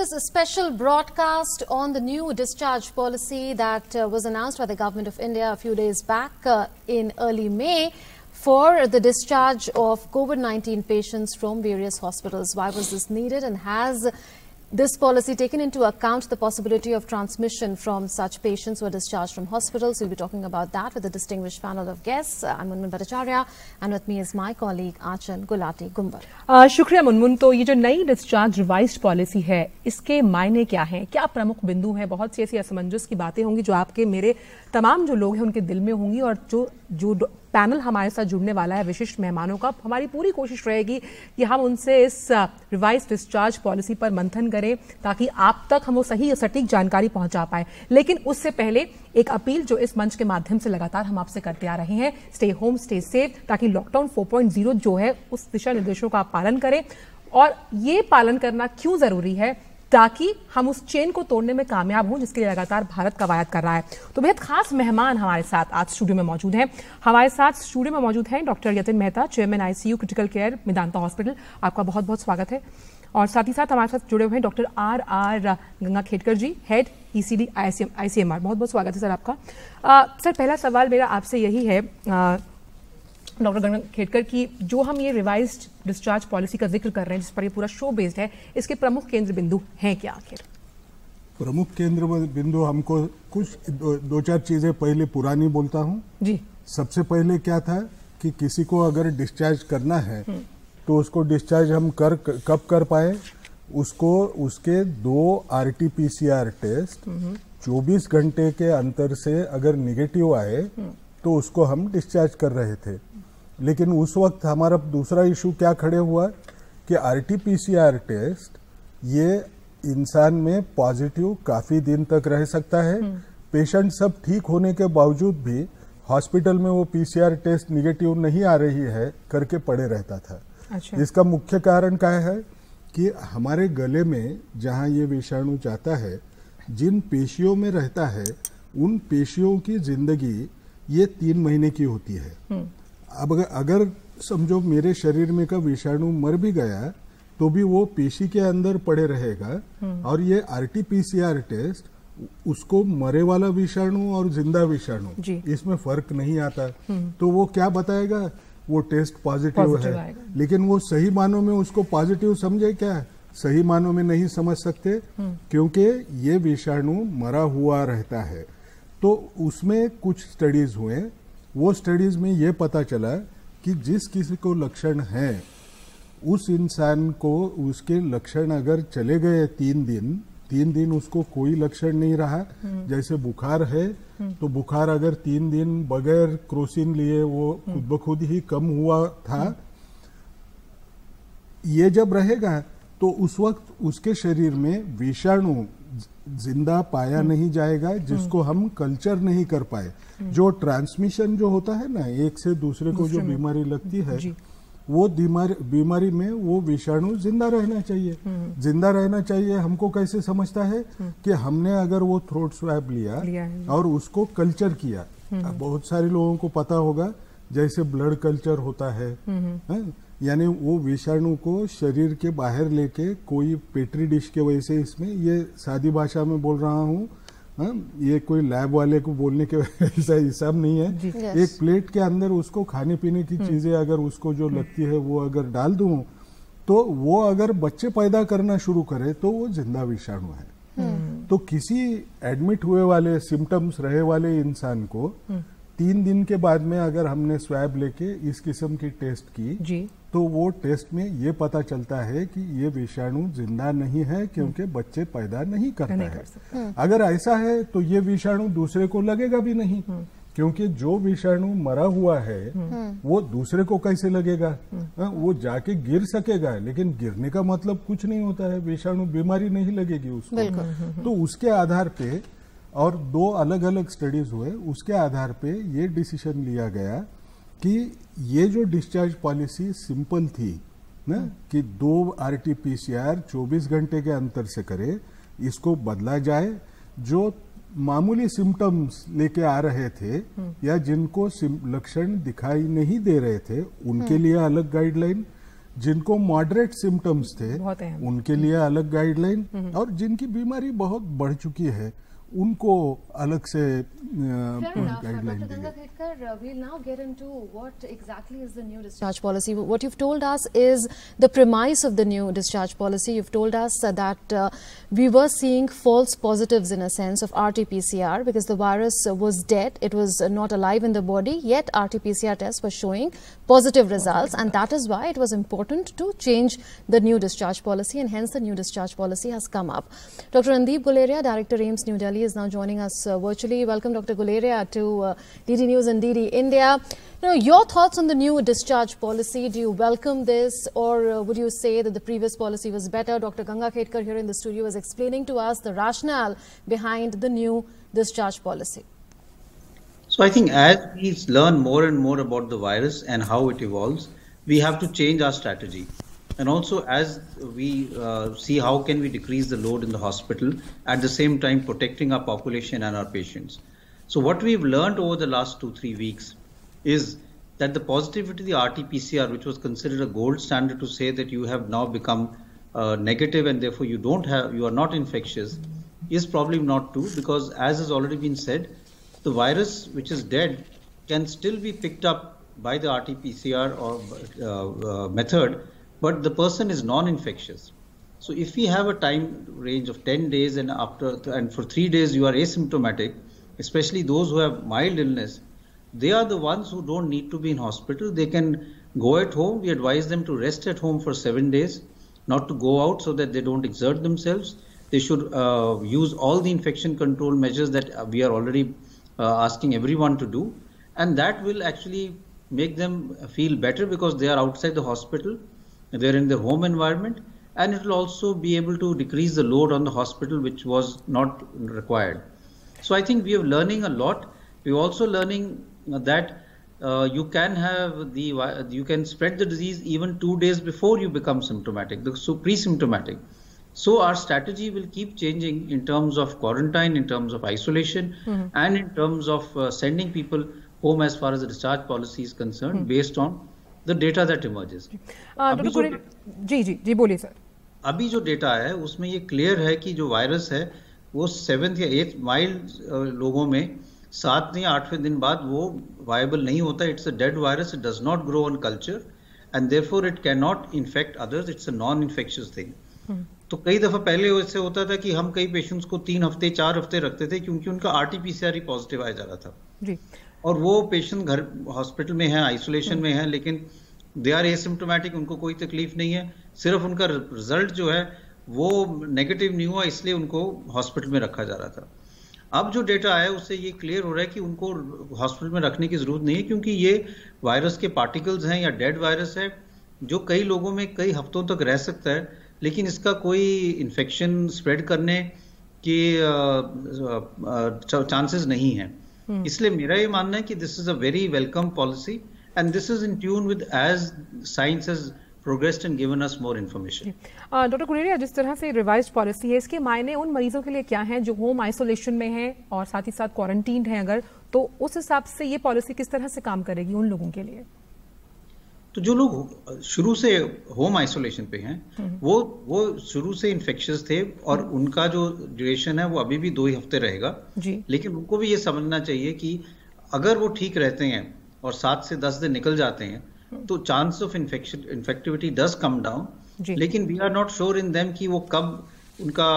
is a special broadcast on the new discharge policy that was announced by the Government of India a few days back in early May for the discharge of COVID-19 patients from various hospitals. Why was this needed, and has this policy taken into account the possibility of transmission from such patients who are discharged from hospitals? We'll be talking about that with a distinguished panel of guests. I'm Munmun Bhattacharya, and with me is my colleague Aachan Gulati Gumbar. शुक्रिया मुनमुन। तो ये जो नई discharge revised policy है, इसके मायने क्या हैं, क्या प्रमुख बिंदु हैं? बहुत सी ऐसी असमंजस की बातें होंगी जो आपके मेरे तमाम जो लोग हैं उनके दिल में होंगी, और जो पैनल हमारे साथ जुड़ने वाला है विशिष्ट मेहमानों का, हमारी पूरी कोशिश रहेगी कि हम उनसे इस रिवाइज डिस्चार्ज पॉलिसी पर मंथन करें ताकि आप तक हम वो सही सटीक जानकारी पहुंचा पाए। लेकिन उससे पहले एक अपील जो इस मंच के माध्यम से लगातार हम आपसे करते आ रहे हैं, स्टे होम स्टे सेफ, ताकि लॉकडाउन 4.0 जो है उस दिशा निर्देशों का आप पालन करें। और ये पालन करना क्यों जरूरी है? ताकि हम उस चेन को तोड़ने में कामयाब हों जिसके लिए लगातार भारत कवायद कर रहा है। तो बेहद खास मेहमान हमारे साथ आज स्टूडियो में मौजूद हैं। हमारे साथ स्टूडियो में मौजूद हैं doctor Yatin Mehta, chairman ICU critical care Medanta hospital. आपका बहुत बहुत स्वागत है। और साथ ही साथ हमारे साथ जुड़े हुए हैं डॉक्टर आर गंगाखेडकर जी, हेड ईसीडी आईसीएमआर। बहुत बहुत स्वागत है सर आपका। सर, पहला सवाल मेरा आपसे यही है डॉक्टर गंगाखेडकर की, जो हम ये रिवाइज्ड डिस्चार्ज पॉलिसी का जिक्र कर रहे हैं जिस पर ये पूरा शो बेस्ड है, इसके प्रमुख केंद्र बिंदु हैं क्या आखिर? प्रमुख केंद्र बिंदु हमको कुछ दो चार चीजें पहले पुरानी बोलता हूँ जी। सबसे पहले क्या था कि किसी को अगर डिस्चार्ज करना है तो उसको डिस्चार्ज हम कब कर पाए? उसको उसके 2 RT-PCR टेस्ट 24 घंटे के अंतर से अगर निगेटिव आए तो उसको हम डिस्चार्ज कर रहे थे। लेकिन उस वक्त हमारा दूसरा इशू क्या खड़े हुआ कि RT-PCR टेस्ट ये इंसान में पॉजिटिव काफी दिन तक रह सकता है। पेशेंट सब ठीक होने के बावजूद भी हॉस्पिटल में वो PCR टेस्ट निगेटिव नहीं आ रही है करके पड़े रहता था। अच्छा। इसका मुख्य कारण क्या है कि हमारे गले में जहां ये विषाणु जाता है, जिन पेशियों में रहता है, उन पेशियों की जिंदगी ये 3 महीने की होती है। अब अगर समझो मेरे शरीर में का विषाणु मर भी गया तो भी वो पेशी के अंदर पड़े रहेगा, और ये RT-PCR टेस्ट उसको मरे वाला विषाणु और जिंदा विषाणु इसमें फर्क नहीं आता। तो वो क्या बताएगा? वो टेस्ट पॉजिटिव है, लेकिन वो सही मानों में उसको पॉजिटिव समझे क्या? सही मानों में नहीं समझ सकते, क्योंकि ये विषाणु मरा हुआ रहता है। तो उसमें कुछ स्टडीज हुए, वो स्टडीज में ये पता चला कि जिस किसी को लक्षण है उस इंसान को उसके लक्षण अगर चले गए 3 दिन उसको कोई लक्षण नहीं रहा, जैसे बुखार है तो बुखार अगर 3 दिन बगैर क्रोसिन लिए वो खुद ब खुद ही कम हुआ था, ये जब रहेगा तो उस वक्त उसके शरीर में विषाणु जिंदा पाया नहीं जाएगा, जिसको हम कल्चर नहीं कर पाए। जो ट्रांसमिशन जो होता है ना, एक से दूसरे को जो बीमारी लगती है, वो बीमारी में वो विषाणु जिंदा रहना चाहिए। जिंदा रहना चाहिए हमको कैसे समझता है कि हमने अगर वो थ्रोट स्वैब लिया और उसको कल्चर किया। बहुत सारे लोगों को पता होगा, जैसे ब्लड कल्चर होता है, यानी वो विषाणु को शरीर के बाहर लेके कोई पेट्री डिश के वजह से, इसमें ये सादी भाषा में बोल रहा हूँ, ये कोई लैब वाले को बोलने के ऐसा हिसाब नहीं है। एक प्लेट के अंदर उसको खाने पीने की चीजें अगर उसको जो लगती है वो अगर डाल दूं तो वो अगर बच्चे पैदा करना शुरू करे तो वो जिंदा विषाणु है। तो किसी एडमिट हुए वाले सिम्टम्स रहे वाले इंसान को 3 दिन के बाद में अगर हमने स्वैब लेके इस किस्म की टेस्ट की तो वो टेस्ट में ये पता चलता है कि ये विषाणु जिंदा नहीं है, क्योंकि बच्चे पैदा नहीं करता है। अगर ऐसा है तो ये विषाणु दूसरे को लगेगा भी नहीं, क्योंकि जो विषाणु मरा हुआ है वो दूसरे को कैसे लगेगा? वो जाके गिर सकेगा, लेकिन गिरने का मतलब कुछ नहीं होता है, विषाणु बीमारी नहीं लगेगी उसको। तो उसके आधार पे, और 2 अलग अलग स्टडीज हुए, उसके आधार पे ये डिसीजन लिया गया कि ये जो डिस्चार्ज पॉलिसी सिंपल थी ना, कि 2 RT-PCR 24 घंटे के अंतर से करे, इसको बदला जाए। जो मामूली सिम्टम्स लेके आ रहे थे या जिनको लक्षण दिखाई नहीं दे रहे थे, उनके लिए अलग गाइडलाइन, जिनको मॉडरेट सिम्टम्स थे उनके लिए अलग गाइडलाइन, और जिनकी बीमारी बहुत बढ़ चुकी है उनको अलग से गाइडलाइन दी है। We'll now get into what exactly is the new discharge policy. What you've told us is the premise of the new discharge policy. You've told us that we were seeing false positives in a sense of RT-PCR because the virus was dead. It was not alive in the body, yet RT-PCR tests were showing positive results, and that is why it was important to change the new discharge policy, and hence the new discharge policy has come up. Dr. Randeep Guleria, Director AIIMS New Delhi, is now joining us virtually. Welcome, Dr. Guleria, to DD News and DD India. Now, your thoughts on the new discharge policy? Do you welcome this, or would you say that the previous policy was better? Dr. Ganga Khetkar here in the studio is explaining to us the rationale behind the new discharge policy. So I think as we learn more and more about the virus and how it evolves, we have to change our strategy. And also as we see how can we decrease the load in the hospital, at the same time protecting our population and our patients. So what we've learned over the last 2-3 weeks is that the positivity of the RT-PCR, which was considered a gold standard to say that you have now become negative and therefore you are not infectious, is probably not true, because as has already been said, the virus which is dead can still be picked up by the RT-PCR or method, but the person is non-infectious. So if we have a time range of 10 days and for 3 days you are asymptomatic, especially those who have mild illness, they are the ones who don't need to be in hospital. They can go at home. We advise them to rest at home for 7 days, not to go out so that they don't exert themselves. They should use all the infection control measures that we are already asking everyone to do, and that will actually make them feel better because they are outside the hospital, they're in their home environment, and it will also be able to decrease the load on the hospital, which was not required. So I think we are learning a lot. We're also learning that you can spread the disease even 2 days before you become symptomatic, so pre-symptomatic. So our strategy will keep changing in terms of quarantine, in terms of isolation, and in terms of sending people home as far as the discharge policy is concerned, based on the data that emerges. जी बोलिए sir. अभी जो data है उसमें ये clear है कि जो virus है वो 7th या 8th माइल्ड लोगों में 7 या 8वें दिन बाद वो वायबल नहीं होता। It's a dead virus, it does not grow on culture and therefore it can not infect others. It's a non infectious thing. तो कई दफा पहले ऐसे होता था कि हम कई पेशेंट्स को 3 हफ्ते 4 हफ्ते रखते थे क्योंकि उनका RT-PCR ही पॉजिटिव आ जा रहा था जी। और वो पेशेंट घर हॉस्पिटल में है, आइसोलेशन में है, लेकिन दे आर एसिम्प्टोमेटिक, उनको कोई तकलीफ नहीं है, सिर्फ उनका रिजल्ट जो है वो नेगेटिव नहीं हुआ, इसलिए उनको हॉस्पिटल में रखा जा रहा था। अब जो डेटा है उससे ये क्लियर हो रहा है कि उनको हॉस्पिटल में रखने की जरूरत नहीं है, क्योंकि ये वायरस के पार्टिकल्स हैं या डेड वायरस है जो कई लोगों में कई हफ्तों तक रह सकता है, लेकिन इसका कोई इन्फेक्शन स्प्रेड करने के चांसेस नहीं है। इसलिए मेरा ये मानना है कि this is a very welcome policy and this is in tune with as science has progressed and given us more information. Doctor Guleria, जिस तरह से रिवाइज्ड पॉलिसी है, इसके मायने उन मरीजों के लिए क्या हैं जो होम आइसोलेशन में हैं और साथ ही साथ क्वारंटीन हैं, अगर तो उस हिसाब से ये पॉलिसी किस तरह से काम करेगी उन लोगों के लिए? तो जो लोग शुरू से होम आइसोलेशन पे हैं वो शुरू से इन्फेक्शियस थे और उनका जो ड्यूरेशन है वो अभी भी 2 ही हफ्ते रहेगा जी। लेकिन उनको भी ये समझना चाहिए कि अगर वो ठीक रहते हैं और 7 से 10 दिन निकल जाते हैं तो chance of infectivity does come down, लेकिन we are not sure in them कि वो कब उनका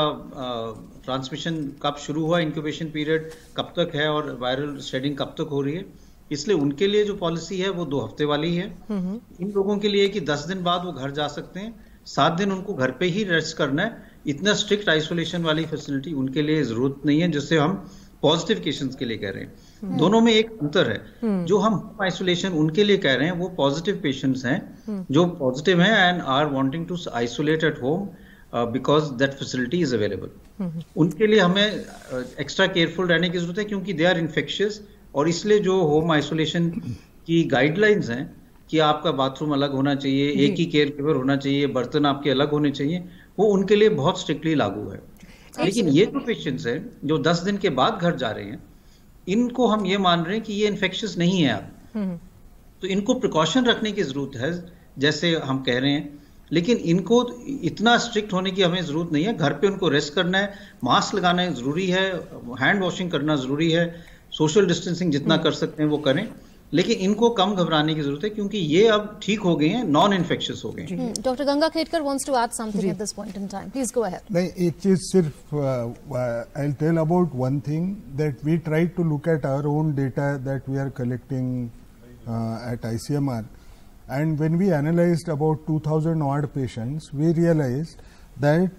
ट्रांसमिशन कब शुरू हुआ, इंक्यूबेशन पीरियड कब तक है और वायरल स्प्रेडिंग कब तक हो रही है। इसलिए उनके लिए जो पॉलिसी है वो 2 हफ्ते वाली है। इन लोगों के लिए कि 10 दिन बाद वो घर जा सकते हैं, 7 दिन उनको घर पे ही रेस्ट करना है। इतना स्ट्रिक्ट आइसोलेशन वाली फैसिलिटी उनके लिए जरूरत नहीं है, जिससे हम पॉजिटिव केसेस के लिए कह रहे हैं। दोनों में एक अंतर है। जो हम होम आइसोलेशन उनके लिए कह रहे हैं वो पॉजिटिव पेशेंट्स हैं जो पॉजिटिव हैं and are wanting to isolate at home because that facility is available. उनके लिए हमें एक्स्ट्रा केयरफुल रहने की जरूरत है क्योंकि दे आर इन्फेक्शियस, और इसलिए जो होम आइसोलेशन की गाइडलाइंस हैं कि आपका बाथरूम अलग होना चाहिए, एक ही केयर गिवर होना चाहिए, बर्तन आपके अलग होने चाहिए, वो उनके लिए बहुत स्ट्रिक्टली लागू है। लेकिन ये जो पेशेंट्स हैं जो 10 दिन के बाद घर जा रहे हैं, इनको हम ये मान रहे हैं कि ये इन्फेक्शियस नहीं है अब, तो इनको प्रिकॉशन रखने की जरूरत है जैसे हम कह रहे हैं, लेकिन इनको इतना स्ट्रिक्ट होने की हमें जरूरत नहीं है। घर पे उनको रेस्ट करना है, मास्क लगाना जरूरी है, हैंड वॉशिंग करना जरूरी है, सोशल डिस्टेंसिंग जितना कर सकते हैं वो करें, लेकिन इनको कम घबराने की जरूरत है क्योंकि ये अब ठीक हो गए हैं, नॉन इन्फेक्शियस हो गए हैं। Doctor Ganga Khedkar wants to add something at this point in time. Please go ahead. नहीं, एक चीज सिर्फ I'll tell about one thing that we tried to look at our own data that we are collecting at ICMR, and when we analyzed about 2,000 odd patients, we realized that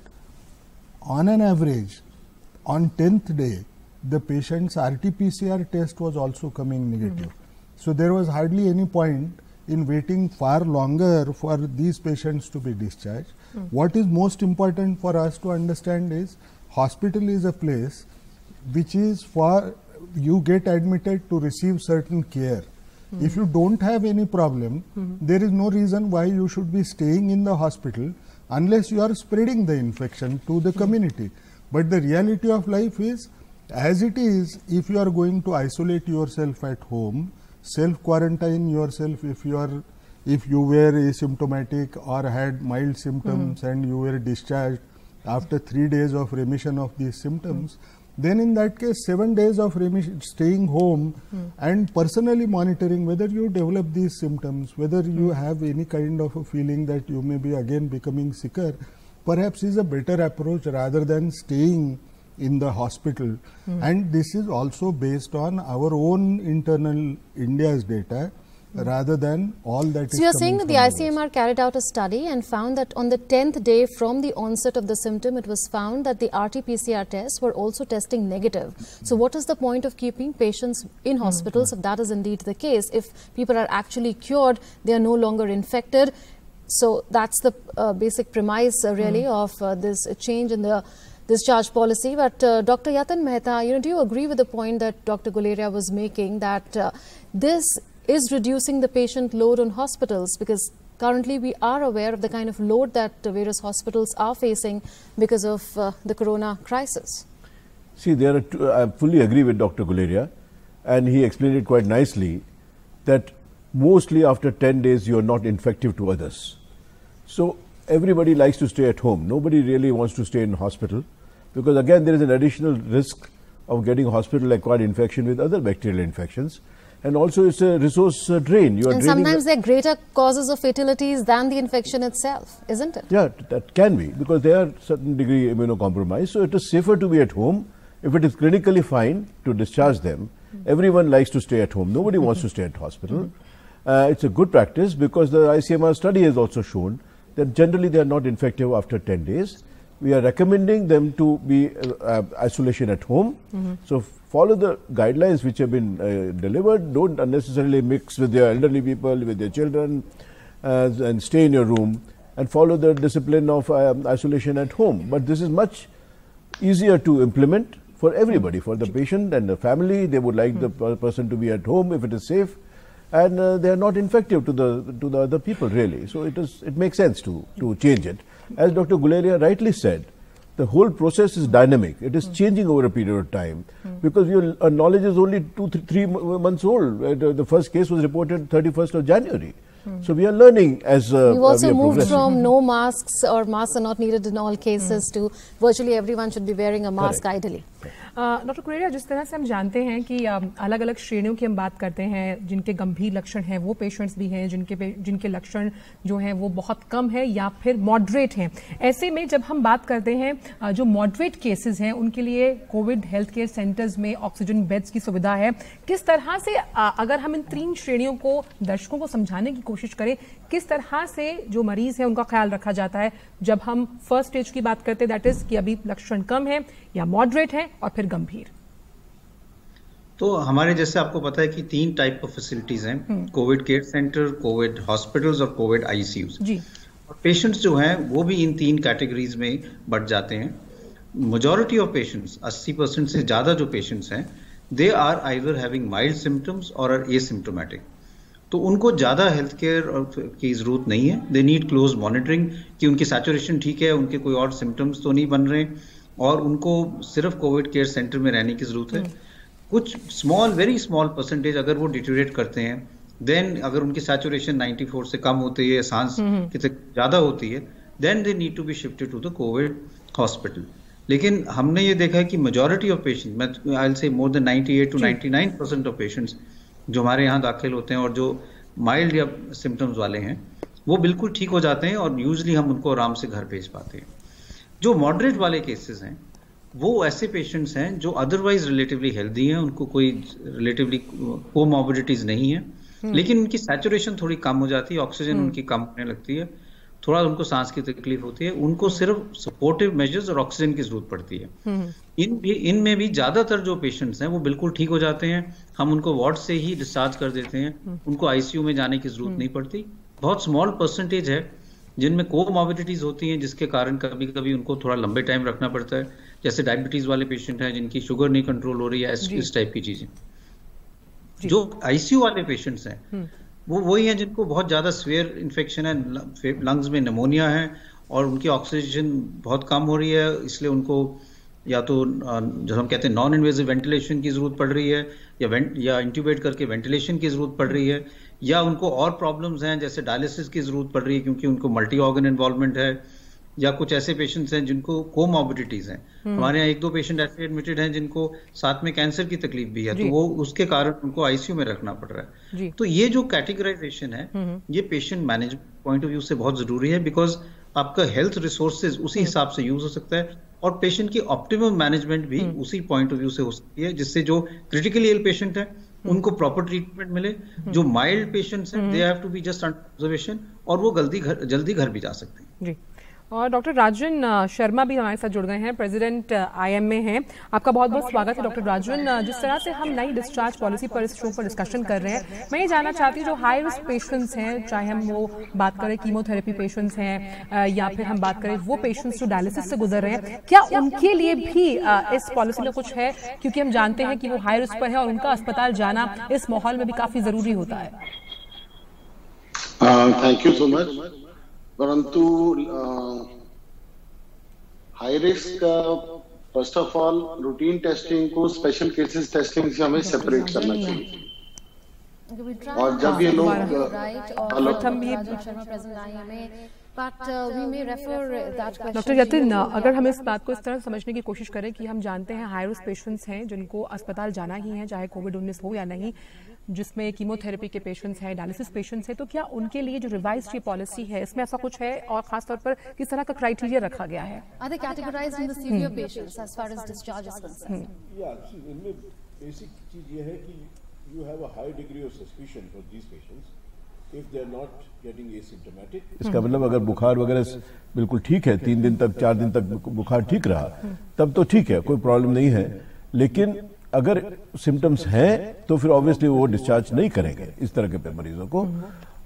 on an average, on 10th day, the patient's RT-PCR test was also coming negative. So there was hardly any point in waiting far longer for these patients to be discharged. What is most important for us to understand is hospital is a place which is for you get admitted to receive certain care. If you don't have any problem, there is no reason why you should be staying in the hospital unless you are spreading the infection to the community. But the reality of life is, as it is, if you are going to isolate yourself at home, self-quarantine yourself if you were asymptomatic or had mild symptoms and you were discharged after 3 days of remission of these symptoms, then in that case 7 days of remission, staying home and personally monitoring whether you develop these symptoms, whether you have any kind of a feeling that you may be again becoming sicker, perhaps is a better approach rather than staying in the hospital. And this is also based on our own internal India's data rather than all that. So you are saying that the ICMR carried out a study and found that on the 10th day from the onset of the symptom, it was found that the RT-PCR tests were also testing negative. So what is the point of keeping patients in hospitals if that is indeed the case? If people are actually cured, they are no longer infected. So that's the basic premise really of this change in the discharge policy. But Dr. Yatin Mehta, do you agree with the point that Dr. Guleria was making, that this is reducing the patient load on hospitals, because currently we are aware of the kind of load that various hospitals are facing because of the corona crisis? See, there are I fully agree with Dr. Guleria, and he explained it quite nicely, that mostly after 10 days you are not infective to others. So everybody likes to stay at home. Nobody really wants to stay in hospital, because again there is an additional risk of getting hospital-acquired infection with other bacterial infections. And also it's a resource drain. You are and sometimes there are greater causes of fatalities than the infection itself, isn't it? Yeah, that can be, because they are certain degree immunocompromised. So it is safer to be at home. If it is clinically fine, to discharge them. Everyone likes to stay at home. Nobody wants to stay at hospital. It's a good practice, because the ICMR study has also shown that generally they are not infective after 10 days. We are recommending them to be isolation at home. So follow the guidelines which have been delivered. Don't unnecessarily mix with your elderly people, with your children, and stay in your room, and follow the discipline of isolation at home. But this is much easier to implement for everybody, for the patient and the family. They would like the person to be at home if it is safe, and they are not infective to the other people really. So it makes sense to change it. As Dr. Guleria rightly said, the whole process is dynamic. It is changing over a period of time, because your knowledge is only 3 months old. The first case was reported 31st of January. So we are learning as We've also moved from no masks or masks are not needed in all cases to virtually everyone should be wearing a mask ideally. Doctor Guleria, जिस तरह से हम जानते हैं कि अलग अलग श्रेणियों की हम बात करते हैं, जिनके गंभीर लक्षण हैं वो पेशेंट्स भी हैं, जिनके लक्षण जो हैं वो बहुत कम है या फिर मॉडरेट हैं. ऐसे में जब हम बात करते हैं जो मॉडरेट केसेस हैं उनके लिए कोविड हेल्थ केयर सेंटर्स में ऑक्सीजन बेड्स की सुविधा है. किस तरह से अगर हम इन 3 श्रेणियों को दर्शकों को समझाने की कोशिश करें, किस तरह से जो मरीज है उनका ख्याल रखा जाता है जब हम फर्स्ट स्टेज की बात करते हैं, दैट इज कि अभी लक्षण कम है या मॉडरेट है और फिर गंभीर? तो हमारे जैसे आपको पता है कि 3 टाइप ऑफ फैसिलिटीज हैं, Covid care centre, Covid hospitals और कोविड आईसीयूज. और पेशेंट्स जो हैं वो भी इन 3 कैटेगरीज में बढ़ जाते हैं. मेजॉरिटी ऑफ पेशेंट्स, 80% से ज्यादा जो पेशेंट्स हैं, they are either having mild symptoms और आर एसिम्प्टोमेटिक. तो उनको ज्यादा हेल्थ केयर की जरूरत नहीं है. दे नीड क्लोज मॉनिटरिंग कि उनकी सैचुरेशन ठीक है, उनके कोई और सिम्टम्स तो नहीं बन रहे, और उनको सिर्फ कोविड केयर सेंटर में रहने की जरूरत है. कुछ वेरी स्मॉल परसेंटेज अगर वो डिटेरियोरेट करते हैं देन अगर उनकी सैचुरेशन 94 से कम होती है या सांस की ज्यादा होती है, then they need to be shifted to the covid hospital. लेकिन हमने ये देखा है कि majority of patient, I will say more than 98 to 99% of patients जो हमारे यहाँ दाखिल होते हैं और जो माइल्ड या सिम्टम्स वाले हैं, वो बिल्कुल ठीक हो जाते हैं और यूजली हम उनको आराम से घर भेज पाते हैं। जो मॉडरेट वाले केसेस हैं वो ऐसे पेशेंट्स हैं जो अदरवाइज रिलेटिवली हेल्दी हैं, उनको कोई रिलेटिवली कोमॉर्बिडिटीज नहीं है, लेकिन उनकी सैचुरेशन थोड़ी कम हो जाती है, ऑक्सीजन उनकी कम होने लगती है, थोड़ा उनको सांस की तकलीफ होती है, उनको सिर्फ सपोर्टिव मेजर्स और ऑक्सीजन की जरूरत पड़ती है। इनमें भी ज्यादातर जो पेशेंट्स हैं वो बिल्कुल ठीक हो जाते हैं, हम उनको वार्ड से ही डिस्चार्ज कर देते हैं, उनको आईसीयू में जाने की जरूरत नहीं पड़ती। बहुत स्मॉल परसेंटेज है जिनमें कोमॉर्बिडिटीज होती हैं जिसके कारण कभी कभी उनको थोड़ा लंबे टाइम रखना पड़ता है, जैसे डायबिटीज वाले पेशेंट हैं जिनकी शुगर नहीं कंट्रोल हो रही है, इस टाइप की चीजें। जो आईसीयू वाले पेशेंट्स हैं वो वही हैं जिनको बहुत ज्यादा सीवियर इन्फेक्शन है, लंग्स में निमोनिया है और उनकी ऑक्सीजन बहुत कम हो रही है, इसलिए उनको या तो जो हम कहते हैं नॉन इन्वेजिव वेंटिलेशन की जरूरत पड़ रही है या इंट्यूबेट करके वेंटिलेशन की जरूरत पड़ रही है, या उनको और प्रॉब्लम्स हैं जैसे डायलिसिस की जरूरत पड़ रही है क्योंकि उनको मल्टी ऑर्गन इन्वॉल्वमेंट है, या कुछ ऐसे पेशेंट्स हैं जिनको कोमॉर्बिडिटीज हैं। हमारे यहाँ 1-2 पेशेंट ऐसे एडमिटेड हैं जिनको साथ में कैंसर की तकलीफ भी है, तो वो उसके कारण उनको आईसीयू में रखना पड़ रहा है। तो ये जो कैटेगराइजेशन है ये patient management point of view से बहुत जरूरी है, बिकॉज आपका हेल्थ रिसोर्सेज उसी हिसाब से यूज हो सकता है और पेशेंट की ऑप्टिमम मैनेजमेंट भी उसी पॉइंट ऑफ व्यू से हो सकती है, जिससे जो क्रिटिकली इल पेशेंट है उनको प्रॉपर ट्रीटमेंट मिले, जो माइल्ड पेशेंट्स हैं they have to be just under observation और वो जल्दी घर भी जा सकते हैं। जी। और डॉक्टर राजन शर्मा भी हमारे साथ जुड़ गए हैं, प्रेसिडेंट आईएमए हैं। आपका बहुत बहुत स्वागत है डॉक्टर राजन। जिस तरह से हम नई डिस्चार्ज पॉलिसी पर इस शो पर डिस्कशन कर रहे हैं, मैं ये जानना चाहती हूँ जो हाई रिस्क पेशेंट्स हैं, चाहे हम वो बात करें कीमोथेरेपी पेशेंट्स हैं या फिर हम बात करें वो पेशेंट्स जो डायलिसिस से गुजर रहे हैं, क्या उनके लिए भी इस पॉलिसी में कुछ है? क्योंकि हम जानते हैं कि वो हाई रिस्क पर है और उनका अस्पताल जाना इस माहौल में भी काफी जरूरी होता है। Thank you so much. परंतु high risk first of all routine testing को स्पेशल केसेस टेस्टिंग से हमें सेपरेट करना चाहिए। और जब ये लोग डॉक्टर यतिन, अगर हम इस बात को इस तरह समझने की कोशिश करें कि हम जानते हैं हाई रिस्क पेशेंट्स हैं जिनको अस्पताल जाना ही है, चाहे कोविड-19 हो या नहीं, जिसमें कीमोथेरेपी के पेशेंट्स हैं, डायलिसिस पेशेंट्स हैं, तो क्या उनके लिए जो रिवाइज्ड ये पॉलिसी है इसमें ऐसा कुछ है और खास तौर पर किस तरह का क्राइटेरिया रखा गया है? Are they categorized in the severe patients as far as discharge is concerned? इनमें बेसिक चीज ये है कि you have a high degree of suspicion for these patients if they are not getting asymptomatic. इसका मतलब अगर बुखार वगैरह बिल्कुल ठीक है, 3 दिन तक 4 दिन तक बुखार ठीक रहा, तब तो ठीक है, कोई प्रॉब्लम नहीं है। लेकिन अगर सिम्टम्स हैं तो फिर ऑब्वियसली वो डिस्चार्ज नहीं करेंगे इस तरह के मरीजों को।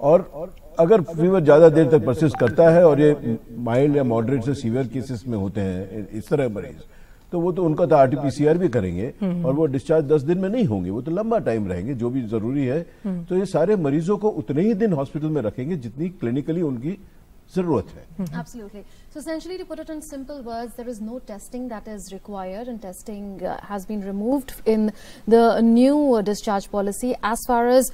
और अगर फीवर ज्यादा देर तक परसिस्ट करता है और ये माइल्ड या मॉडरेट से सीवियर केसेस में होते हैं इस तरह मरीज, तो वो तो उनका तो आरटीपीसीआर भी करेंगे और वो डिस्चार्ज 10 दिन में नहीं होंगे, वो तो लंबा टाइम रहेंगे जो भी जरूरी है। तो ये सारे मरीजों को उतने ही दिन हॉस्पिटल में रखेंगे जितनी क्लिनिकली उनकी जरूरत है। Absolutely. So essentially, to put it in simple words, there is no testing that is required, and testing has been removed in the new discharge policy as far as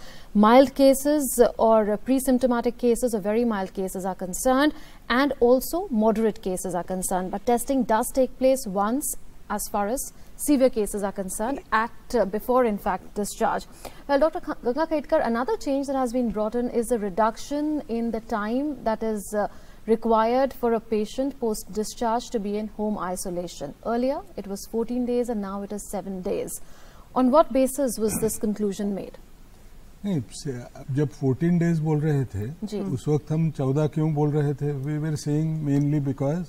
mild cases or pre-symptomatic cases or very mild cases are concerned, and also moderate cases are concerned. But testing does take place once as far as severe cases are concerned at before in fact discharge. Well, Dr. Ganga Khedkar, another change that has been brought in is a reduction in the time that is required for a patient post discharge to be in home isolation. Earlier it was 14 days and now it is 7 days. On what basis was this conclusion made? नहीं, जब 14 days बोल रहे थे उस वक्त हम 14 क्यों बोल रहे थे? We were saying mainly because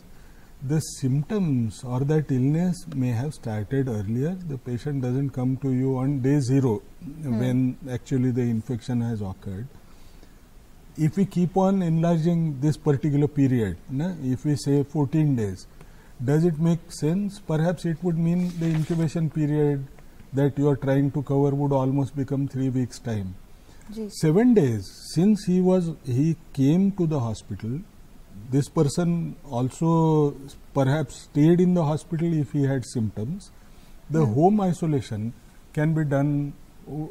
the symptoms or that illness may have started earlier. The patient doesn't come to you on day 0 when actually the infection has occurred. If we keep on enlarging this particular period, if we say 14 days, does it make sense? Perhaps it would mean the incubation period that you are trying to cover would almost become 3 weeks time. 7 days, since he came to the hospital, this person also perhaps stayed in the hospital if he had symptoms. The home isolation can be done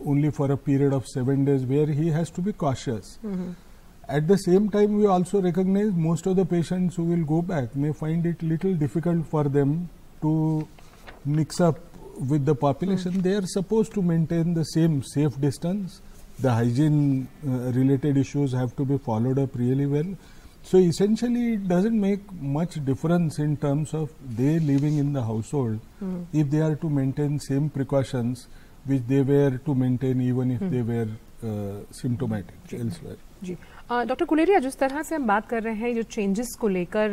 only for a period of 7 days where he has to be cautious. At the same time, we also recognize most of the patients who will go back may find it little difficult for them to mix up with the population. They are supposed to maintain the same safe distance. The hygiene related issues have to be followed up really well. So essentially, it doesn't make much difference in terms of they living in the household if they are to maintain same precautions which they were to maintain even if they were symptomatic elsewhere. जी doctor Guleria, जिस तरह से हम बात कर रहे हैं जो चेंजेस को लेकर,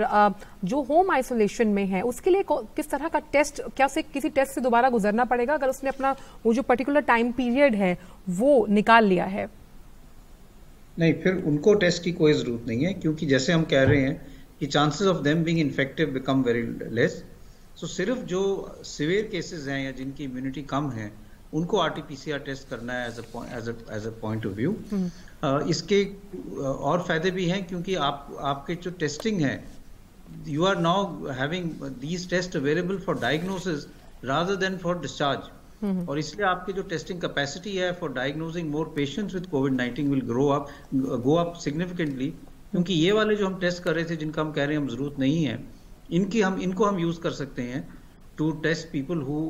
जो होम आइसोलेशन में है उसके लिए किस तरह का टेस्ट, क्या उसे किसी टेस्ट से दोबारा गुजरना पड़ेगा अगर उसने अपना वो जो पर्टिकुलर टाइम पीरियड है वो निकाल लिया है? नहीं, फिर उनको टेस्ट की कोई जरूरत नहीं है, क्योंकि जैसे हम कह रहे हैं कि chances of them being infective become very less. So सिर्फ जो सिवियर केसेस हैं या जिनकी इम्यूनिटी कम है उनको RT-PCR टेस्ट करना है as a point of view. इसके और फायदे भी हैं, क्योंकि आपके जो टेस्टिंग है, you are now having these test available for diagnosis rather than for discharge. और इसलिए आपकी जो टेस्टिंग कैपेसिटी है for diagnosing more patients with कोविड-19 विल गो अप सिग्निफिकेंटली. क्योंकि ये वाले जो हम टेस्ट कर रहे थे जिनका हम कह रहे हैं हम जरूरत नहीं है, इनको हम यूज कर सकते हैं to test people who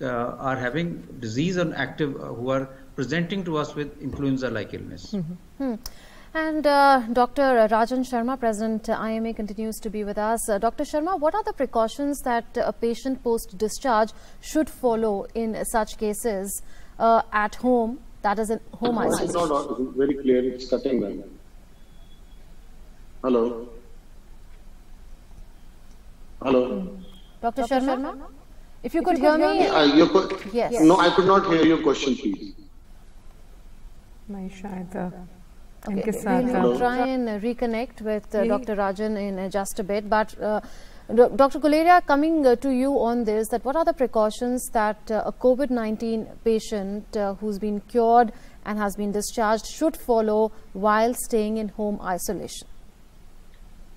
are having disease and active, who are presenting to us with influenza-like illness. And Dr. Rajan Sharma, President IMA, continues to be with us. Dr. Sharma, what are the precautions that a patient post-discharge should follow in such cases at home, that is in home isolation? It's not very clear, it's cutting them. Hello? Hello? Dr. Sharma, if you could hear me. Yes. No, I could not hear your question, please. नहीं शायद Okay, we'll try and reconnect with Dr. Rajan in just a bit. But Dr. Guleria, coming to you on this, that what are the precautions that a COVID-19 patient who's been cured and has been discharged should follow while staying in home isolation?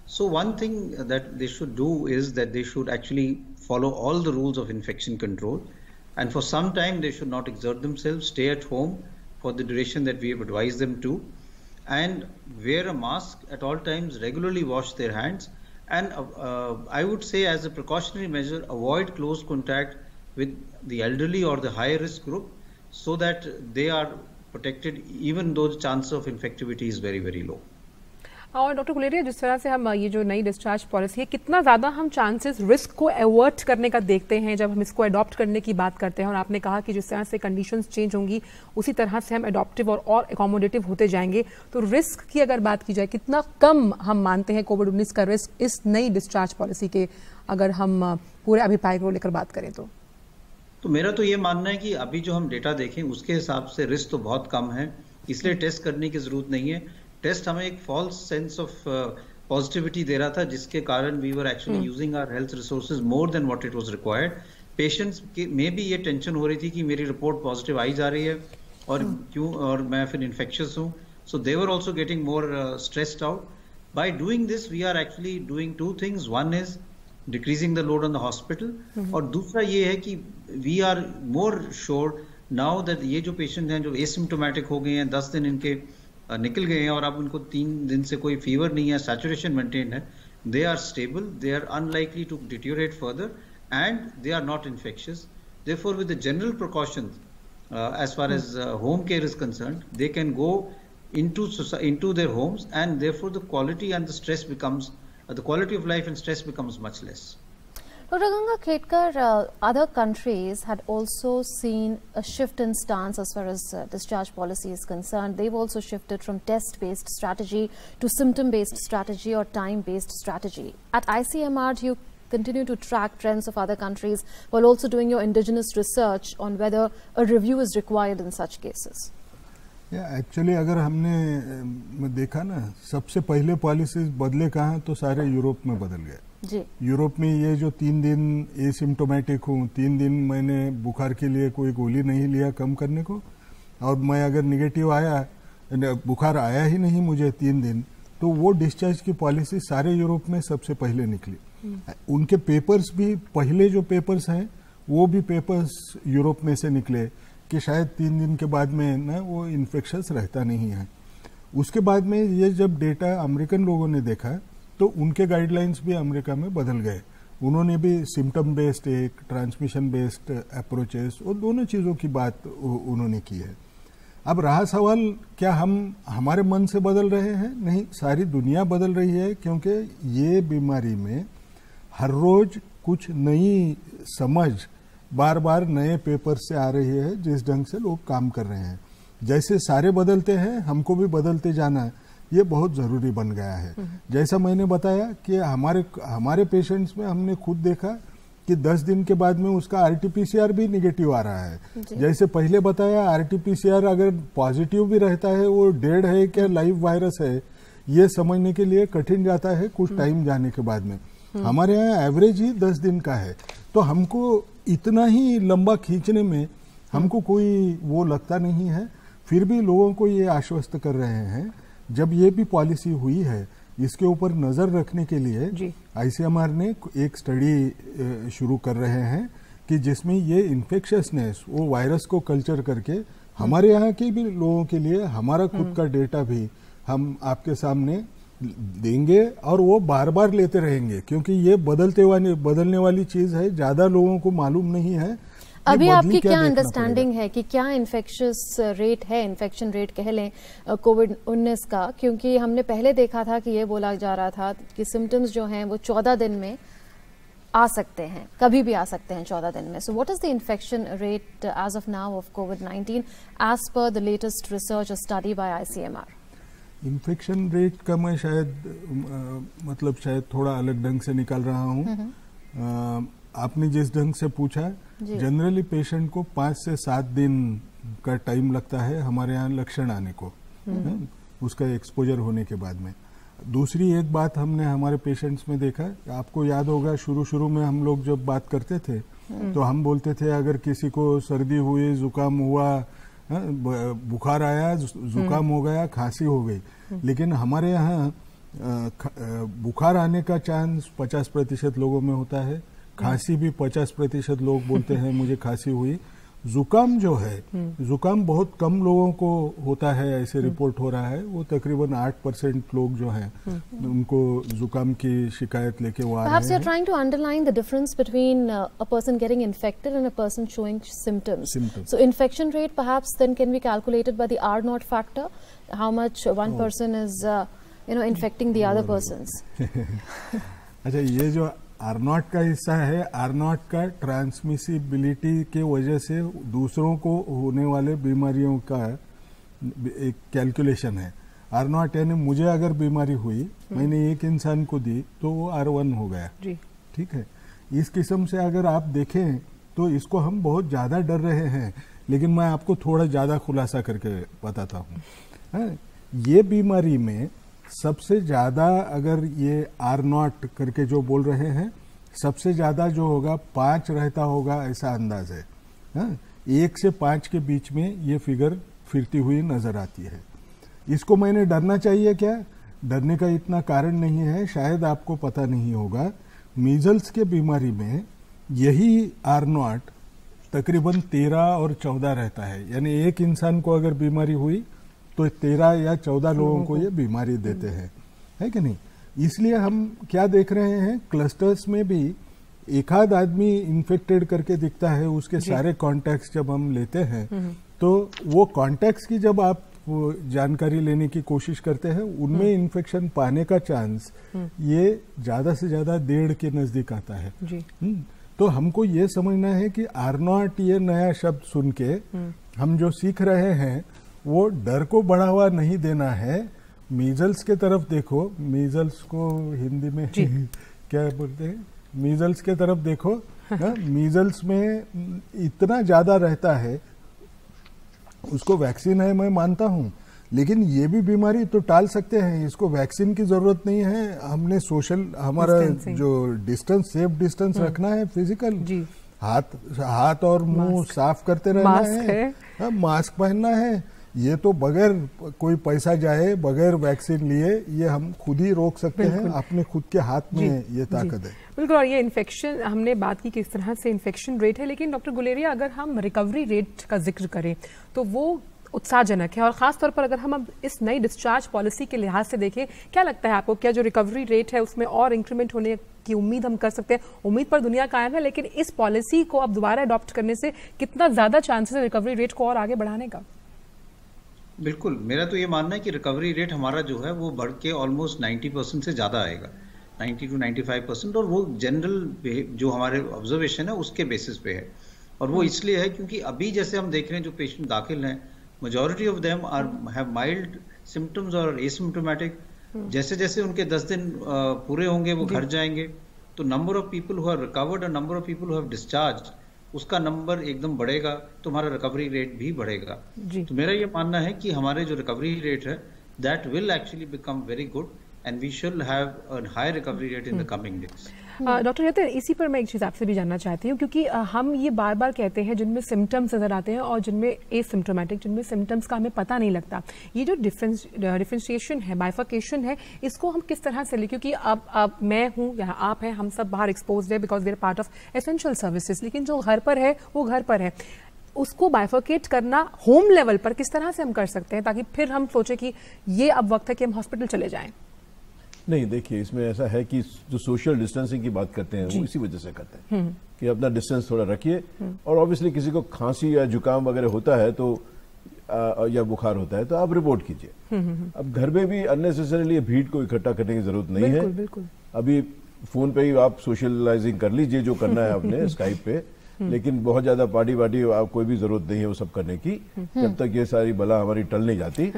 So one thing that they should do is that they should actually follow all the rules of infection control, and for some time they should not exert themselves, stay at home for the duration that we have advised them to, and wear a mask at all times, regularly wash their hands, and I would say as a precautionary measure, avoid close contact with the elderly or the high risk group so that they are protected even though the chance of infectivity is very, very low. और doctor Guleria, जिस तरह से हम ये जो नई discharge policy है, कितना ज़्यादा हम चांसेस रिस्क को अवॉइड करने का देखते हैं जब हम इसको अडॉप्ट करने की बात करते हैं, और आपने कहा कि जिस तरह से कंडीशंस चेंज होंगी उसी तरह से हम अडॉप्टिव और अकोमोडेटिव होते जाएंगे, तो रिस्क की अगर बात की जाए कितना कम हम मानते हैं कोविड-19 का रिस्क इस नई डिस्चार्ज पॉलिसी के, अगर हम पूरे अभिप्राय को लेकर बात करें तो मेरा तो ये मानना है कि अभी जो हम डेटा देखें उसके हिसाब से रिस्क तो बहुत कम है, इसलिए टेस्ट करने की जरूरत नहीं है. टेस्ट हमें एक फॉल्स सेंस ऑफ पॉजिटिविटी दे रहा था, जिसके कारण we were actually using our health resources more than what it was required. Patients में भी ये टेंशन हो रही थी कि मेरी रिपोर्ट पॉजिटिव आई जा रही है और क्यों, और मैं फिर इन्फेक्शियस हूँ. So they were also getting more stressed out. By doing this we are actually doing two things. One is decreasing the load on the hospital, और दूसरा ये है कि we are more sure now that ये जो patient हैं जो asymptomatic हो गए हैं, 10 दिन इनके निकल गए हैं और अब उनको 3 दिन से कोई फीवर नहीं है, सैचुरेशन मेंटेन है, they are stable, they are unlikely to deteriorate further, and they are not infectious. Therefore with the general precautions as far as home care is concerned, they can go into their homes, and therefore the quality and the stress becomes the quality of life and stress becomes much less. Dr. Ganga Khetkar, other countries had also seen a shift in stance as far as discharge policy is concerned. They've also shifted from test-based strategy to symptom-based strategy or time-based strategy. At ICMR, do you continue to track trends of other countries while also doing your indigenous research on whether a review is required in such cases? Actually अगर हमने देखा ना, सबसे पहले policies बदले कहाँ, तो सारे यूरोप में बदल गए. जी. यूरोप में ये जो 3 दिन एसिम्प्टोमेटिक हूँ, 3 दिन मैंने बुखार के लिए कोई गोली नहीं लिया कम करने को, और मैं अगर निगेटिव आया, बुखार आया ही नहीं मुझे 3 दिन, तो वो डिस्चार्ज की पॉलिसी सारे यूरोप में सबसे पहले निकली. उनके पेपर्स भी, पहले जो पेपर्स हैं वो भी पेपर्स यूरोप में से निकले. कि शायद 3 दिन के बाद में ना वो इन्फेक्शस रहता नहीं है। उसके बाद में ये जब डेटा अमेरिकन लोगों ने देखा तो उनके गाइडलाइंस भी अमेरिका में बदल गए। उन्होंने भी सिम्टम बेस्ड एक ट्रांसमिशन बेस्ड अप्रोचेस और दोनों चीज़ों की बात उन्होंने की है। अब रहा सवाल, क्या हम हमारे मन से बदल रहे हैं? नहीं, सारी दुनिया बदल रही है, क्योंकि ये बीमारी में हर रोज कुछ नई समझ बार बार नए पेपर से आ रही है, जिस ढंग से लोग काम कर रहे हैं। जैसे सारे बदलते हैं, हमको भी बदलते जाना ये बहुत ज़रूरी बन गया है। जैसा मैंने बताया कि हमारे पेशेंट्स में हमने खुद देखा कि 10 दिन के बाद में उसका RT-PCR भी निगेटिव आ रहा है। जैसे पहले बताया, RT-PCR अगर पॉजिटिव भी रहता है, वो डेड है क्या लाइव वायरस है, ये समझने के लिए कठिन जाता है कुछ टाइम जाने के बाद में। हमारे यहाँ एवरेज ही 10 दिन का है, तो हमको इतना ही लंबा खींचने में हमको कोई वो लगता नहीं है। फिर भी लोगों को ये आश्वस्त कर रहे हैं, जब ये भी पॉलिसी हुई है, इसके ऊपर नजर रखने के लिए ICMR ने एक स्टडी शुरू कर रहे हैं कि जिसमें ये इन्फेक्शसनेस वो वायरस को कल्चर करके हमारे यहाँ के भी लोगों के लिए हमारा खुद का डेटा भी हम आपके सामने देंगे और वो बार बार लेते रहेंगे, क्योंकि ये बदलने वाली चीज है, ज्यादा लोगों को मालूम नहीं है। अभी आपकी क्या अंडरस्टैंडिंग है कि क्या इन्फेक्शस रेट है, इन्फेक्शन रेट कह लें कोविड-19 का? क्योंकि हमने पहले देखा था कि ये बोला जा रहा था कि सिम्टम्स जो हैं वो 14 दिन में आ सकते हैं, कभी भी आ सकते हैं 14 दिन में। So what is the infection rate as of now of कोविड-19 as per the latest research study by ICMR? Infection rate का मैं शायद थोड़ा अलग ढंग से निकाल रहा हूँ। आपने जिस ढंग से पूछा, जनरली पेशेंट को 5 से 7 दिन का टाइम लगता है हमारे यहाँ लक्षण आने को, उसका एक्सपोजर होने के बाद में। दूसरी एक बात हमने हमारे पेशेंट्स में देखा, आपको याद होगा शुरू में हम लोग जब बात करते थे तो हम बोलते थे अगर किसी को सर्दी हुई, जुकाम हुआ, बुखार आया, जुकाम हो गया, खांसी हो गई, लेकिन हमारे यहाँ बुखार आने का चांस 50% लोगों में होता है, खांसी भी 50% लोग बोलते हैं मुझे खांसी हुई। जुकाम जो है, जुकाम बहुत कम लोगों को होता है, ऐसे रिपोर्ट हो रहा है। वो तकरीबन 8% लोग जो हैं उनको जुकाम की शिकायत लेके वो आ रहे हैं। Perhaps you're trying to underline the difference between a person getting infected and a person showing symptoms. So infection rate perhaps then can be calculated by the R0 factor, how much one person is infecting the other persons. अच्छा, ये जो R0 का हिस्सा है, R0 का transmissibility के वजह से दूसरों को होने वाले बीमारियों का एक कैलकुलेशन है। R0 यानी मुझे अगर बीमारी हुई, मैंने एक इंसान को दी तो वो R1 हो गया, ठीक है। इस किस्म से अगर आप देखें तो इसको हम बहुत ज़्यादा डर रहे हैं, लेकिन मैं आपको थोड़ा ज़्यादा खुलासा करके बताता हूँ। ये बीमारी में सबसे ज़्यादा, अगर ये R0 करके जो बोल रहे हैं, सबसे ज़्यादा जो होगा 5 रहता होगा, ऐसा अंदाज है। 1 से 5 के बीच में ये फिगर फिरती हुई नजर आती है। इसको मैंने डरना चाहिए क्या? डरने का इतना कारण नहीं है, शायद आपको पता नहीं होगा। मीजल्स के बीमारी में यही R0 तकरीबन 13 और 14 रहता है, यानी एक इंसान को अगर बीमारी हुई तो 13 या 14 लोगों को ये बीमारी देते हैं, है कि नहीं? इसलिए हम क्या देख रहे हैं, क्लस्टर्स में भी एक आध आदमी इन्फेक्टेड करके दिखता है, उसके सारे कॉन्टैक्ट्स जब हम लेते हैं तो वो कॉन्टैक्ट्स की जब आप जानकारी लेने की कोशिश करते हैं, उनमें इन्फेक्शन पाने का चांस ये ज्यादा से ज्यादा 1.5 के नजदीक आता है। तो हमको ये समझना है कि R0 ये नया शब्द सुन के हम जो सीख रहे हैं वो डर को बढ़ावा नहीं देना है। मीजल्स के तरफ देखो, मीजल्स को हिंदी में क्या बोलते हैं, मीजल्स के तरफ देखो। मीजल्स में इतना ज्यादा रहता है, उसको वैक्सीन है मैं मानता हूं, लेकिन ये भी बीमारी तो टाल सकते हैं, इसको वैक्सीन की जरूरत नहीं है। हमने सोशल, हमारा जो डिस्टेंस, सेफ डिस्टेंस रखना है, फिजिकल, हाथ और मुंह साफ करते रहना है, मास्क पहनना है। ये तो बगैर कोई पैसा जाए, बगैर वैक्सीन लिए, ये हम खुद ही रोक सकते हैं, अपने खुद के हाथ में ये ताकत है। बिल्कुल। और ये इन्फेक्शन, हमने बात की किस तरह से इन्फेक्शन रेट है, लेकिन डॉक्टर गुलेरिया अगर हम रिकवरी रेट का जिक्र करें तो वो उत्साहजनक है, और खास तौर पर अगर हम अब इस नई डिस्चार्ज पॉलिसी के लिहाज से देखें, क्या लगता है आपको, क्या जो रिकवरी रेट है उसमें और इंक्रीमेंट होने की उम्मीद हम कर सकते हैं? उम्मीद पर दुनिया कायम है, लेकिन इस पॉलिसी को अब दोबारा अडॉप्ट करने से कितना ज्यादा चांसेस है रिकवरी रेट को और आगे बढ़ाने का? बिल्कुल, मेरा तो ये मानना है कि रिकवरी रेट हमारा जो है वो बढ़ के ऑलमोस्ट 90% से ज़्यादा आएगा, 90 to 95%, और वो जनरल जो हमारे ऑब्जर्वेशन है उसके बेसिस पे है। और वो इसलिए है क्योंकि अभी जैसे हम देख रहे हैं जो पेशेंट दाखिल हैं, majority of them have mild symptoms और एसिम्प्टोमेटिक। जैसे जैसे उनके 10 दिन पूरे होंगे वो घर जाएंगे, तो number of people who have recovered और number of people who have discharge, उसका नंबर एकदम बढ़ेगा, तो हमारा रिकवरी रेट भी बढ़ेगा। तो मेरा ये मानना है कि हमारे जो रिकवरी रेट है that will actually become very good and we should have a high recovery rate in the coming days. Doctor Yatin, इसी पर मैं एक चीज़ आपसे भी जानना चाहती हूँ, क्योंकि हम ये बार बार कहते हैं जिनमें सिम्टम्स नजर आते हैं और जिनमें एसिम्प्टोमेटिक, जिनमें सिम्टम्स का हमें पता नहीं लगता। ये जो डिफरेंशिएशन है, बाइफर्केशन है, इसको हम किस तरह से लें? क्योंकि अब मैं हूँ या आप हैं, हम सब बाहर एक्सपोज है because we are part of essential services, लेकिन जो घर पर है वो घर पर है। उसको बाइफर्केट करना होम लेवल पर किस तरह से हम कर सकते हैं ताकि फिर हम सोचे कि ये अब वक्त है कि हम हॉस्पिटल चले जाएं? नहीं, देखिए इसमें ऐसा है कि जो सोशल डिस्टेंसिंग की बात करते हैं वो इसी वजह से करते हैं कि अपना डिस्टेंस थोड़ा रखिए। और ऑब्वियसली किसी को खांसी या जुकाम वगैरह होता है तो या बुखार होता है तो आप रिपोर्ट कीजिए। अब घर में भी अननेसेसरीली भीड़ को इकट्ठा करने की जरूरत नहीं है। बिल्कुल। अभी फोन पे ही आप सोशलाइजिंग कर लीजिए जो करना है आपने स्काइप पे, लेकिन बहुत ज्यादा पार्टी वार्टी आप कोई भी जरूरत नहीं है वो सब करने की, जब तक ये सारी बला हमारी टल नहीं जाती।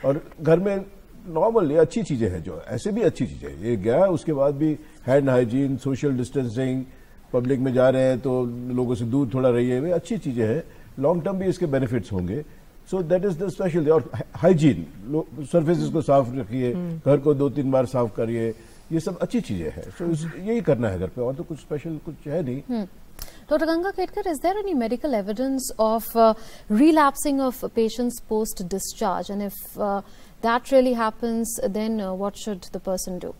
और घर में नॉर्मल ये अच्छी चीजें हैं, जो ऐसे भी अच्छी चीजें ये गया, उसके बाद भी hand hygiene, social distancing, public में जा रहे हैं तो लोगों से दूर थोड़ा रहिए, वे अच्छी चीजें हैं। लॉन्ग टर्म भी इसके बेनिफिट्स होंगे। So that is the special. और हाइजीन, सर्फेसेस को साफ रखिए, घर को 2-3 बार साफ करिए, ये सब अच्छी चीजें हैं। सो यही करना है घर पे, और तो कुछ स्पेशल कुछ है नहीं। Dr. Ganga Ketkar, is there any medical evidence of relapsing of patients post-discharge? And if that really happens, then what should the person do?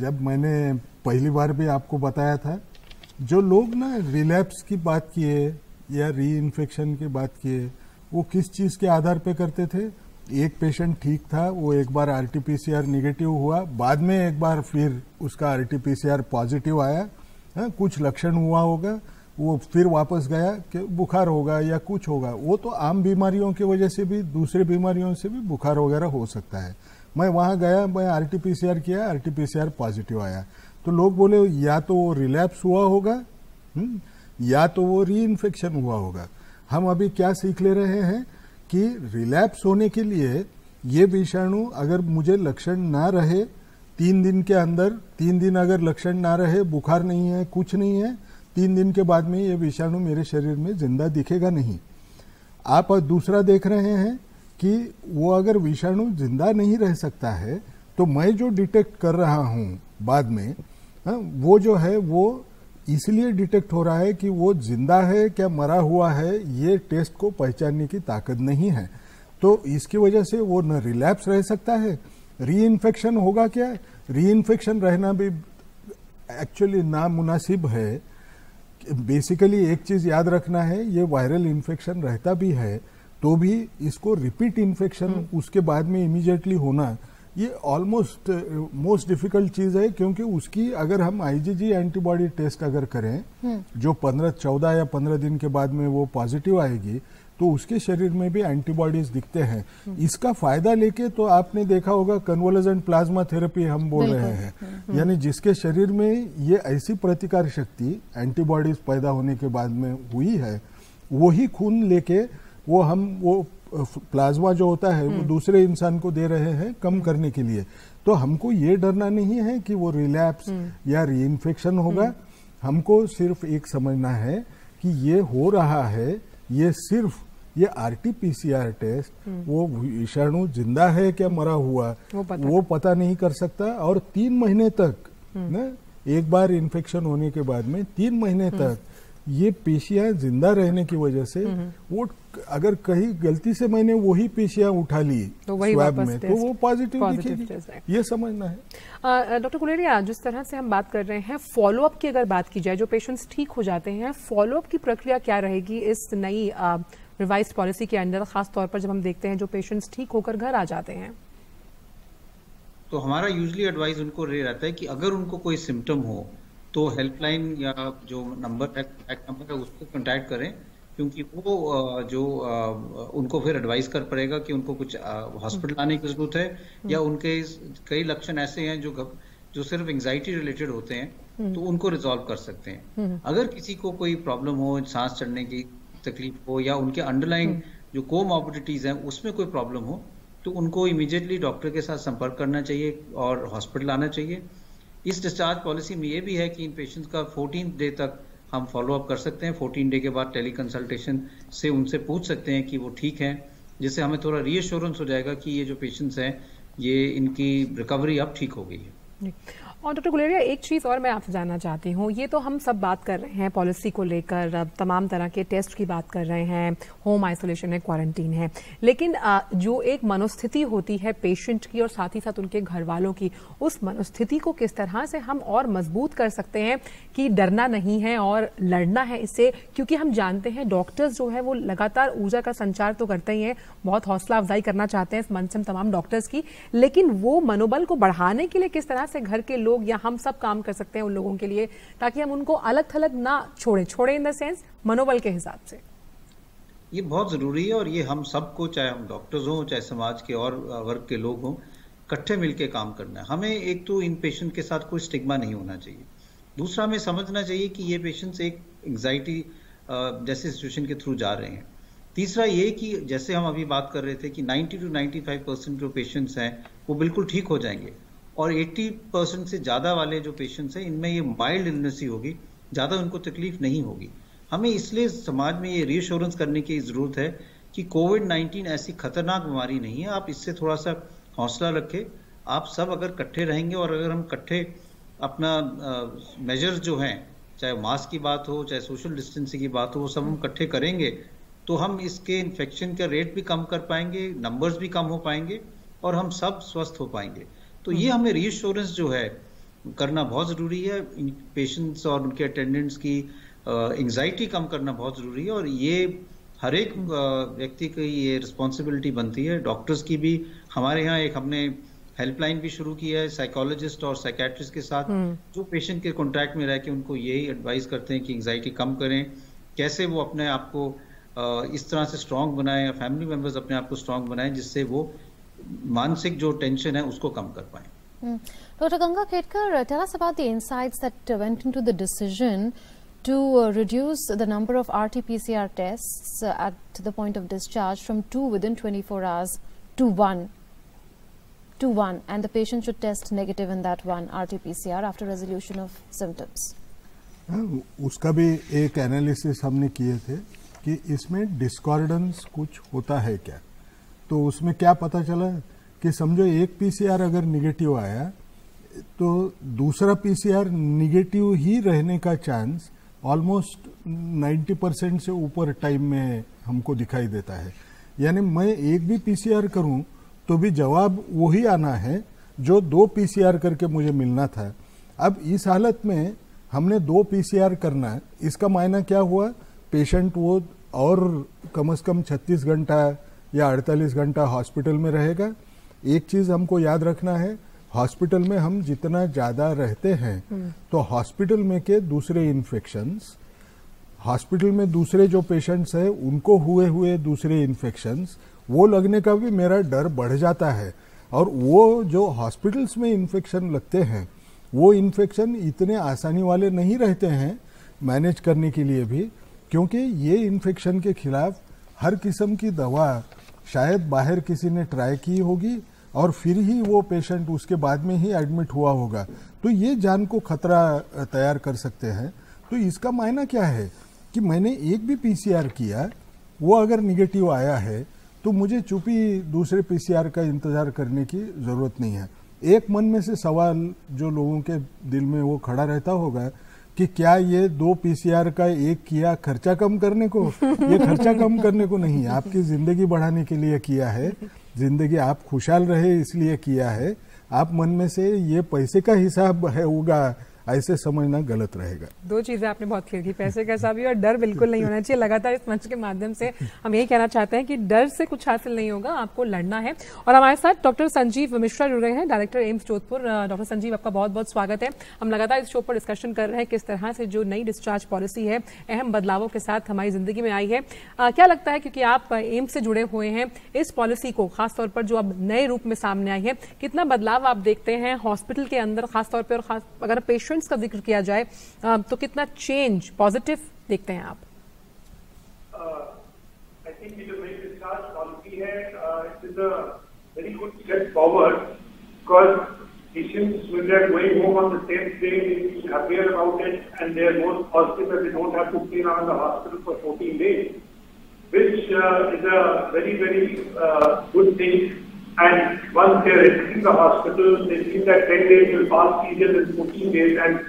जब मैंने पहली बार भी आपको बताया था, जो लोग ना रिलैप्स की बात किए या री इन्फेक्शन की बात किए, वो किस चीज़ के आधार पे करते थे? एक पेशेंट ठीक था, वो एक बार RT-PCR निगेटिव हुआ, बाद में एक बार फिर उसका RT-PCR पॉजिटिव आया, कुछ लक्षण हुआ होगा, वो फिर वापस गया कि बुखार होगा या कुछ होगा। वो तो आम बीमारियों की वजह से भी, दूसरे बीमारियों से भी बुखार वगैरह हो सकता है। मैं वहाँ गया, मैं RT-PCR किया, RT-PCR पॉजिटिव आया, तो लोग बोले या तो वो रिलैप्स हुआ होगा या तो वो री इन्फेक्शन हुआ होगा। हम अभी क्या सीख ले रहे हैं कि रिलैप्स होने के लिए ये विषाणु अगर मुझे लक्षण ना रहे 3 दिन के अंदर, 3 दिन अगर लक्षण ना रहे, बुखार नहीं है, कुछ नहीं है, 3 दिन के बाद में ये विषाणु मेरे शरीर में जिंदा दिखेगा नहीं। आप दूसरा देख रहे हैं कि वो अगर विषाणु जिंदा नहीं रह सकता है तो मैं जो डिटेक्ट कर रहा हूं बाद में, वो जो है वो इसलिए डिटेक्ट हो रहा है कि वो जिंदा है क्या मरा हुआ है, ये टेस्ट को पहचानने की ताकत नहीं है। तो इसकी वजह से वो न रिलैप्स रह सकता है, री इन्फेक्शन होगा क्या? री इन्फेक्शन रहना भी एक्चुअली नामुनासिब है। बेसिकली एक चीज याद रखना है, ये वायरल इन्फेक्शन रहता भी है तो भी इसको रिपीट इन्फेक्शन उसके बाद में इमीडिएटली होना, ये ऑलमोस्ट मोस्ट डिफिकल्ट चीज है। क्योंकि उसकी अगर हम IgG एंटीबॉडी टेस्ट अगर करें जो 14 या 15 दिन के बाद में वो पॉजिटिव आएगी, तो उसके शरीर में भी एंटीबॉडीज दिखते हैं। इसका फायदा लेके तो आपने देखा होगा कन्वोलेसेंट प्लाज्मा थेरेपी हम बोल रहे हैं, यानी जिसके शरीर में ये ऐसी प्रतिकार शक्ति एंटीबॉडीज पैदा होने के बाद में हुई है, वही खून लेके वो प्लाज्मा जो होता है वो दूसरे इंसान को दे रहे हैं कम करने के लिए। तो हमको ये डरना नहीं है कि वो रिलैप्स या री इन्फेक्शन होगा। हमको सिर्फ एक समझना है कि ये हो रहा है, ये सिर्फ ये RT-PCR टेस्ट वो विषाणु जिंदा है क्या मरा हुआ वो पता नहीं कर सकता। और 3 महीने तक ना, एक बार इन्फेक्शन होने के बाद में 3 महीने तक ये पेशियां जिंदा रहने की वजह से वो अगर कहीं गलती से मैंने वही पेशियां उठा ली तो स्वैब में तो वो पॉजिटिव दिखेगी, ये समझना है। डॉक्टर गुलेरिया, जिस तरह से हम बात कर रहे हैं फॉलोअप की, अगर बात की जाए जो पेशेंट्स ठीक हो जाते हैं, फॉलोअप की प्रक्रिया क्या रहेगी इस नई रिवाइज्ड पॉलिसी के अंदर, खास तौर पर जब हम देखते हैं जो पेशेंट्स ठीक होकर घर आ जाते हैं? तो हमारा यूजली एडवाइस उनको ये रहता है कि अगर उनको कोई सिम्टम हो तो हेल्पलाइन या जो नंबर है उसको कांटेक्ट करें, क्योंकि वो उनको फिर एडवाइस कर पड़ेगा कि उनको कुछ हॉस्पिटल आने की जरूरत है या उनके कई लक्षण ऐसे हैं जो सिर्फ एंजाइटी रिलेटेड होते हैं तो उनको रिजॉल्व कर सकते हैं। अगर किसी को कोई प्रॉब्लम हो, सांस चढ़ने की तकलीफ हो या उनके अंडरलाइंग जो कोमॉर्बिडिटीज हैं उसमें कोई प्रॉब्लम हो तो उनको इमीडिएटली डॉक्टर के साथ संपर्क करना चाहिए और हॉस्पिटल आना चाहिए। इस डिस्चार्ज पॉलिसी में ये भी है कि इन पेशेंट्स का 14 डे तक हम फॉलो अप कर सकते हैं। 14 डे के बाद टेली कंसल्टेशन से उनसे पूछ सकते हैं कि वो ठीक हैं, जिससे हमें थोड़ा रीअश्योरेंस हो जाएगा कि ये जो पेशेंट्स हैं ये इनकी रिकवरी अब ठीक हो गई है। और डॉक्टर गुलेरिया, एक चीज़ और मैं आपसे जानना चाहती हूँ, ये तो हम सब बात कर रहे हैं पॉलिसी को लेकर, तमाम तरह के टेस्ट की बात कर रहे हैं, होम आइसोलेशन है, क्वारंटीन है, लेकिन जो एक मनोस्थिति होती है पेशेंट की और साथ ही साथ उनके घर वालों की, उस मनोस्थिति को किस तरह से हम और मजबूत कर सकते हैं कि डरना नहीं है और लड़ना है इससे, क्योंकि हम जानते हैं डॉक्टर्स जो है वो लगातार ऊर्जा का संचार तो करते ही हैं, बहुत हौसला अफजाई करना चाहते हैं इस मंच से तमाम डॉक्टर्स की, लेकिन वो मनोबल को बढ़ाने के लिए किस तरह से घर के लोग या हम सब काम कर सकते हैं उन लोगों के लिए, ताकि हम उनको अलग थलग ना छोड़े इन द सेंस मनोबल के हिसाब से? ये बहुत जरूरी है और ये हम सबको, चाहे हम डॉक्टर्स हों चाहे समाज के और वर्ग के लोग हों, इकट्ठे मिलकर काम करना है। हमें एक तो इन पेशेंट के साथ कोई स्टिग्मा नहीं होना चाहिए, दूसरा हमें समझना चाहिए कि ये पेशेंट्स एक एंजाइटी जैसे सिचुएशन के थ्रू जा रहे हैं। तीसरा ये कि जैसे हम अभी बात कर रहे थे कि 90 to 95% जो पेशेंट्स हैं वो बिल्कुल ठीक हो जाएंगे और 80% से ज्यादा वाले जो पेशेंट्स हैं इनमें ये माइल्ड इलनेस ही होगी, ज्यादा उनको तकलीफ नहीं होगी। हमें इसलिए समाज में ये रीअश्योरेंस करने की जरूरत है कि कोविड-19 ऐसी खतरनाक बीमारी नहीं है, आप इससे थोड़ा सा हौसला रखें। आप सब अगर इकट्ठे रहेंगे और अगर हम इकट्ठे अपना मेजर्स जो हैं, चाहे मास्क की बात हो चाहे सोशल डिस्टेंसिंग की बात हो, वो सब हम इकट्ठे करेंगे तो हम इसके इन्फेक्शन का रेट भी कम कर पाएंगे, नंबर्स भी कम हो पाएंगे और हम सब स्वस्थ हो पाएंगे। तो ये हमें रीअश्योरेंस जो है करना बहुत जरूरी है, पेशेंट्स और उनके अटेंडेंट्स की एंजाइटी कम करना बहुत जरूरी है और ये हर एक व्यक्ति की ये रिस्पॉन्सिबिलिटी बनती है, डॉक्टर्स की भी। हमारे यहाँ हमने हेल्पलाइन भी शुरू की है साइकोलॉजिस्ट और साइकेट्रिस्ट के साथ, जो पेशेंट के कॉन्टैक्ट में रह के उनको यही एडवाइस करते हैं कि एंजाइटी कम करें, कैसे वो अपने आप को इस तरह से स्ट्रांग बनाएं या फैमिली मेंबर्स अपने आप को स्ट्रांग बनाएं जिससे वो मानसिक जो टेंशन है उसको कम कर पाएं। Dr. Ganga Khetkar, tell us about the insights that went into the decision to reduce the number of RT-PCR tests at the point of discharge from 2 within 24 hours to 1, and the patient should test negative in that 1 RT-PCR after resolution of symptoms. उसका भी एक analysis हमने किए थे कि इसमें डिस्कॉर्डेंस कुछ होता है क्या। तो उसमें क्या पता चला कि समझो एक पीसीआर अगर निगेटिव आया तो दूसरा पीसीआर निगेटिव ही रहने का चांस ऑलमोस्ट 90% से ऊपर टाइम में हमको दिखाई देता है। यानी मैं एक भी पीसीआर करूं तो भी जवाब वही आना है जो 2 पीसीआर करके मुझे मिलना था। अब इस हालत में हमने 2 पीसीआर करना, इसका मायना क्या हुआ, पेशेंट वो और कम से कम 36 घंटा या 48 घंटा हॉस्पिटल में रहेगा। एक चीज हमको याद रखना है, हॉस्पिटल में हम जितना ज्यादा रहते हैं तो हॉस्पिटल में के दूसरे इन्फेक्शंस, हॉस्पिटल में दूसरे जो पेशेंट्स हैं उनको हुए दूसरे इन्फेक्शंस, वो लगने का भी मेरा डर बढ़ जाता है। और वो जो हॉस्पिटल्स में इन्फेक्शन लगते हैं वो इन्फेक्शन इतने आसानी वाले नहीं रहते हैं मैनेज करने के लिए भी, क्योंकि ये इन्फेक्शन के खिलाफ हर किस्म की दवा शायद बाहर किसी ने ट्राई की होगी और फिर ही वो पेशेंट उसके बाद में ही एडमिट हुआ होगा, तो ये जान को खतरा तैयार कर सकते हैं। तो इसका मायना क्या है कि मैंने एक भी पीसीआर किया, वो अगर निगेटिव आया है तो मुझे चुपी दूसरे पीसीआर का इंतजार करने की जरूरत नहीं है। एक मन में से सवाल जो लोगों के दिल में वो खड़ा रहता होगा कि क्या ये 2 PCR का एक किया खर्चा कम करने को, ये खर्चा कम करने को नहीं, आपकी जिंदगी बढ़ाने के लिए किया है, जिंदगी आप खुशहाल रहे इसलिए किया है। आप मन में से ये पैसे का हिसाब है होगा ऐसे समझना गलत रहेगा। 2 चीजें आपने बहुत क्लियर की, पैसे का हिसाब भी और डर बिल्कुल नहीं होना चाहिए। लगातार इस मंच के माध्यम से हम यही कहना चाहते हैं कि डर से कुछ हासिल नहीं होगा, आपको लड़ना है। और हमारे साथ डॉक्टर संजीव मिश्रा जुड़ रहे हैं, director AIIMS Jodhpur. Doctor Sanjeev, आपका बहुत बहुत स्वागत है। हम लगातार इस शो पर डिस्कशन कर रहे हैं किस तरह से जो नई डिस्चार्ज पॉलिसी है अहम बदलावों के साथ हमारी जिंदगी में आई है। क्या लगता है, क्योंकि आप एम्स से जुड़े हुए हैं, इस पॉलिसी को खासतौर पर जो अब नए रूप में सामने आई है, कितना बदलाव आप देखते हैं हॉस्पिटल के अंदर खासतौर पर, और अगर पेशेंट्स का जिक्र किया जाए तो कितना चेंज पॉजिटिव देखते हैं आप? I think the name discharge policy है, it is a very good step forward because patients when they are going home on the 10th day they feel happier about it and they are more positive that they don't have to stay now in the hospital for 14 days, which is a very good thing. And once they are entering the hospital, they feel that 10 days will pass easier than 14 days. And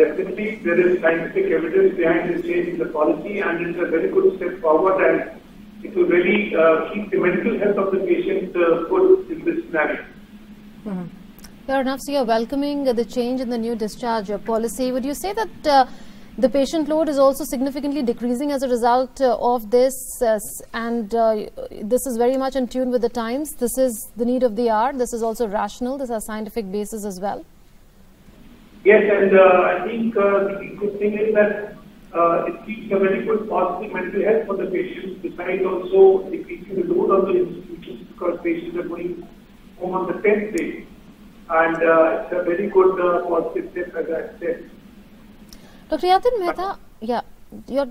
definitely there is scientific evidence behind this change in the policy, and it's a very good step forward, and it will really keep the mental health of the patient good in this scenario. Fair enough. So you're welcoming the change in the new discharge policy. Would you say that the patient load is also significantly decreasing as a result of this, and this is very much in tune with the times? This is the need of the hour. This is also rational. This has scientific basis as well. Yes, and I think the good thing is that it keeps a very good positive mental health for the patients, besides also decreasing the load on the institutions because patients are going home on the 10th day. And it's a very good positive step, as I said. Dr. Yatin Mehta,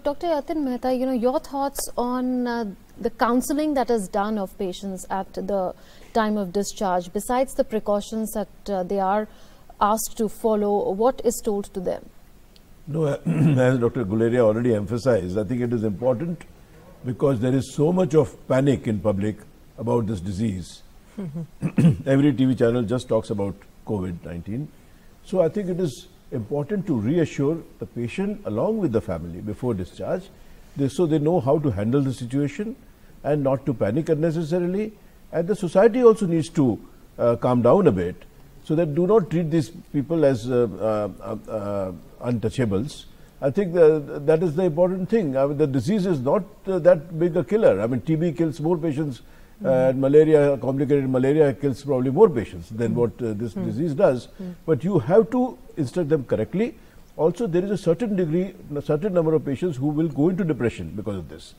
Dr. Yatin Mehta, your thoughts on the counselling that is done of patients at the time of discharge, besides the precautions that they are asked to follow, what is told to them? No, as Dr. Guleria already emphasized, I think it is important because there is so much of panic in public about this disease. Every TV channel just talks about COVID-19. So I think it is important to reassure the patient along with the family before discharge, so they know how to handle the situation and not to panic unnecessarily. And the society also needs to calm down a bit, so that do not treat these people as untouchables. I think that is the important thing. I mean, the disease is not that big a killer. I mean, TB kills more patients, and malaria, complicated malaria, kills probably more patients than what this disease does. But you have to instruct them correctly. Also, there is a certain degree, a certain number of patients who will go into depression because of this.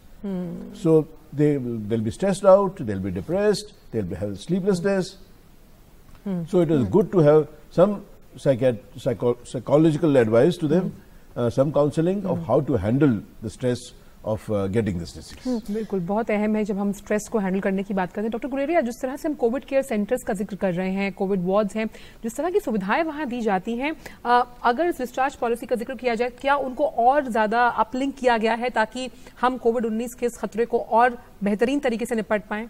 So they'll be stressed out, they'll be depressed, they'll have sleeplessness. So it is good to have some psychological advice to them, some counseling of how to handle the stress of getting this disease. बिल्कुल बहुत अहम है जब हम stress को handle करने की बात करते हैं। डॉक्टर गुलेरिया, जिस तरह से हम कोविड केयर सेंटर्स का जिक्र कर रहे हैं, कोविड वार्ड्स हैं, जिस तरह की सुविधाएं वहां दी जाती हैं, अगर इस डिस्चार्ज पॉलिसी का जिक्र किया जाए, क्या उनको और ज्यादा अपलिंक किया गया है ताकि हम कोविड-19 के इस खतरे को और बेहतरीन तरीके से निपट पाएं?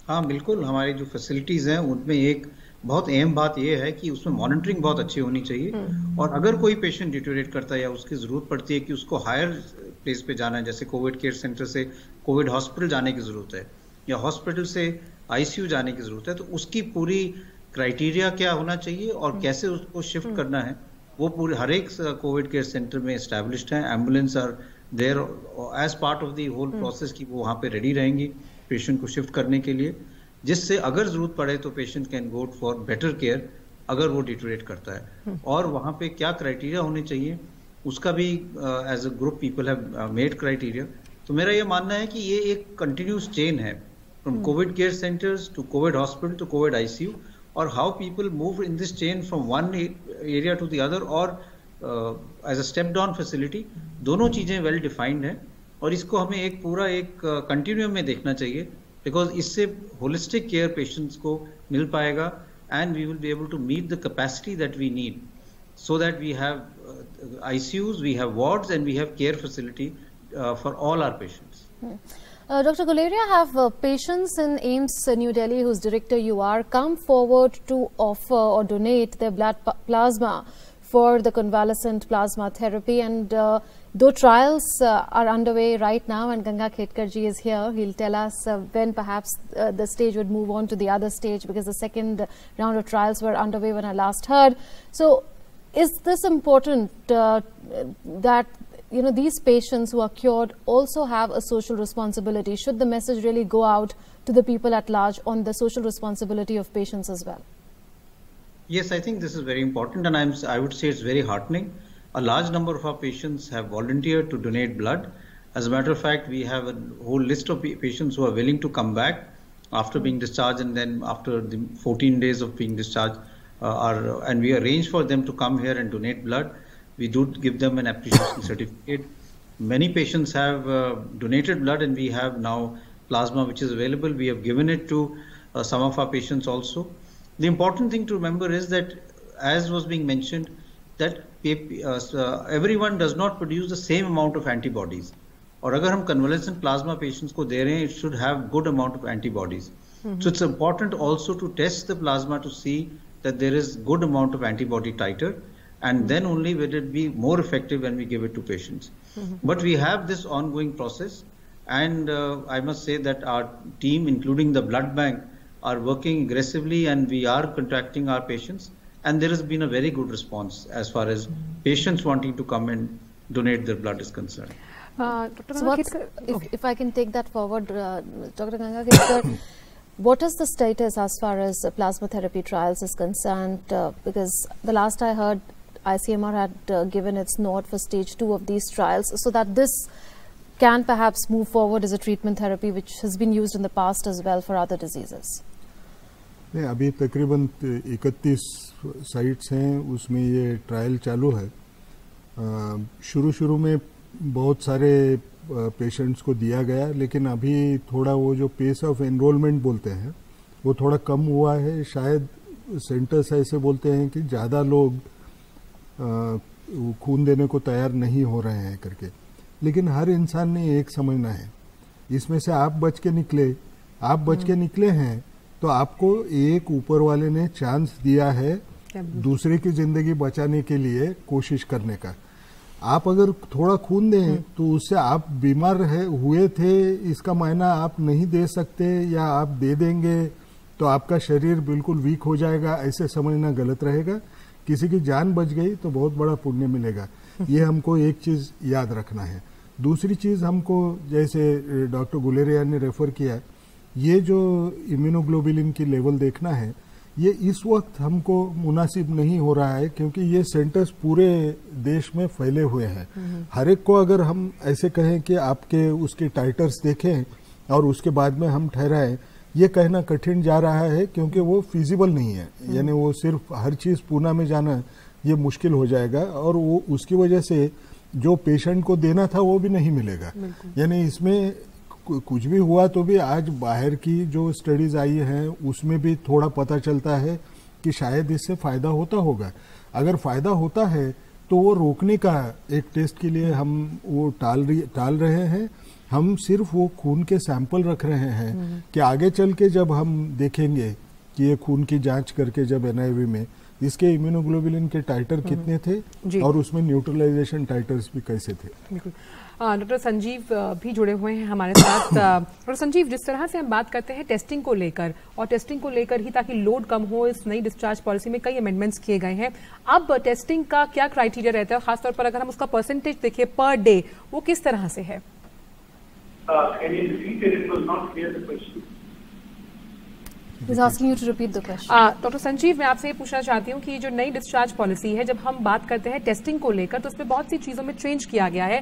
हाँ, बिल्कुल। हमारी जो फैसिलिटीज हैं उनमें एक बहुत अहम बात यह है कि उसमें मॉनिटरिंग बहुत अच्छी होनी चाहिए, और अगर कोई पेशेंट डिटोरेट करता है या उसकी जरूरत पड़ती है कि उसको हायर प्लेस पे जाना है, जैसे कोविड केयर सेंटर से कोविड हॉस्पिटल जाने की जरूरत है या हॉस्पिटल से आईसीयू जाने की जरूरत है, तो उसकी पूरी क्राइटेरिया क्या होना चाहिए और कैसे उसको शिफ्ट करना है, वो पूरे हर एक कोविड केयर सेंटर में एस्टैब्लिश्ड है। Ambulance are there as part of the whole process की वो वहाँ पे रेडी रहेंगी पेशेंट को शिफ्ट करने के लिए, जिससे अगर जरूरत पड़े तो patient can go for better care अगर वो डिटोरेट करता है। और वहाँ पे क्या क्राइटेरिया होने चाहिए उसका भी as a group people have made criteria. तो मेरा ये मानना है कि ये एक कंटिन्यूस चेन है from covid care centres to covid hospital to covid ICU, और how people move in this chain from one area to the other और as a step down facility, दोनों चीजें वेल डिफाइंड हैं और इसको हमें एक पूरा एक कंटिन्यूम में देखना चाहिए, बिकॉज इससे होलिस्टिक केयर पेशेंट्स को मिल पाएगा and we will be able to meet the capacity that we need, so that we have ICUs, we have wards, and we have care facility for all our patients. Dr. Guleria, have patients in AIIMS New Delhi, whose director you are, come forward to offer or donate their blood plasma for the convalescent plasma therapy, and though trials are underway right now, and Ganga Khetkar ji is here, he'll tell us when perhaps the stage would move on to the other stage, because the second round of trials were underway when I last heard. So is this important that these patients who are cured also have a social responsibility? Should the message really go out to the people at large on the social responsibility of patients as well? Yes, I think this is very important, and I would say it's very heartening. A large number of our patients have volunteered to donate blood. As a matter of fact, we have a whole list of patients who are willing to come back after being discharged, and then after the 14 days of being discharged, and we arrange for them to come here and donate blood. We do give them an appreciation certificate. Many patients have donated blood, and we have now plasma which is available. We have given it to some of our patients also. The important thing to remember is that, as was being mentioned, that everyone does not produce the same amount of antibodies. और अगर हम convalescent plasma patients को दे रहे हैं, it should have good amount of antibodies. So it's important also to test the plasma to see that there is good amount of antibody titer, and then only will it be more effective when we give it to patients. But we have this ongoing process, and I must say that our team, including the blood bank, are working aggressively, and we are contacting our patients, and there has been a very good response as far as patients wanting to come and donate their blood is concerned. So if I can take that forward, Dr. Ganga Khetkar, what is the status as far as plasma therapy trials is concerned? Because the last I heard, ICMR had given its nod for stage 2 of these trials, so that this can perhaps move forward as a treatment therapy which has been used in the past as well for other diseases. नहीं, अभी तकरीबन 31 sites हैं, उसमें ये trial चालू है. शुरू में बहुत सारे पेशेंट्स को दिया गया, लेकिन अभी थोड़ा वो जो पेस ऑफ एनरोलमेंट बोलते हैं वो थोड़ा कम हुआ है. शायद सेंटर्स ऐसे बोलते हैं कि ज़्यादा लोग खून देने को तैयार नहीं हो रहे हैं करके. लेकिन हर इंसान ने एक समझना है, इसमें से आप बच के निकले हैं तो आपको एक ऊपर वाले ने चांस दिया है दूसरे की जिंदगी बचाने के लिए कोशिश करने का. आप अगर थोड़ा खून दें तो उससे आप बीमार हुए थे इसका मायना आप नहीं दे सकते, या आप दे देंगे तो आपका शरीर बिल्कुल वीक हो जाएगा, ऐसे समझना गलत रहेगा. किसी की जान बच गई तो बहुत बड़ा पुण्य मिलेगा. ये हमको एक चीज याद रखना है. दूसरी चीज हमको, जैसे डॉक्टर गुलेरिया ने रेफर किया, ये जो इम्यूनोग्लोबुलिन की लेवल देखना है, ये इस वक्त हमको मुनासिब नहीं हो रहा है, क्योंकि ये सेंटर्स पूरे देश में फैले हुए हैं. हर एक को अगर हम ऐसे कहें कि आपके उसके टाइटर्स देखें और उसके बाद में हम ठहराएं, ये कहना कठिन जा रहा है, क्योंकि वो फिजिबल नहीं है. यानी वो सिर्फ हर चीज पूना में जाना ये मुश्किल हो जाएगा, और वो उसकी वजह से जो पेशेंट को देना था वो भी नहीं मिलेगा. यानी इसमें कुछ भी हुआ तो भी आज बाहर की जो स्टडीज आई हैं उसमें भी थोड़ा पता चलता है कि शायद इससे फायदा होता होगा. अगर फायदा होता है तो वो रोकने का एक टेस्ट के लिए हम वो टाल रहे हैं. हम सिर्फ वो खून के सैंपल रख रहे हैं कि आगे चल के जब हम देखेंगे कि ये खून की जांच करके जब एनआईवी में इसके इम्यूनोग्लोबुलिन के टाइटर कितने थे और उसमें न्यूट्रलाइजेशन टाइटर्स भी कैसे थे. डॉक्टर संजीव भी जुड़े हुए हैं हमारे साथ. डॉक्टर संजीव, जिस तरह से हम बात करते हैं टेस्टिंग को लेकर, और टेस्टिंग को लेकर ही ताकि लोड कम हो, इस नई डिस्चार्ज पॉलिसी में कई अमेंडमेंट्स किए गए हैं. अब टेस्टिंग का क्या क्राइटेरिया रहता है, खासतौर पर अगर हम उसका परसेंटेज देखें पर डे, वो किस तरह से है? डॉक्टर संजीव, मैं आपसे ये पूछना चाहती हूँ कि जो नई डिस्चार्ज पॉलिसी है, जब हम बात करते हैं टेस्टिंग को लेकर, तो उसमें बहुत सी चीजों में चेंज किया गया है.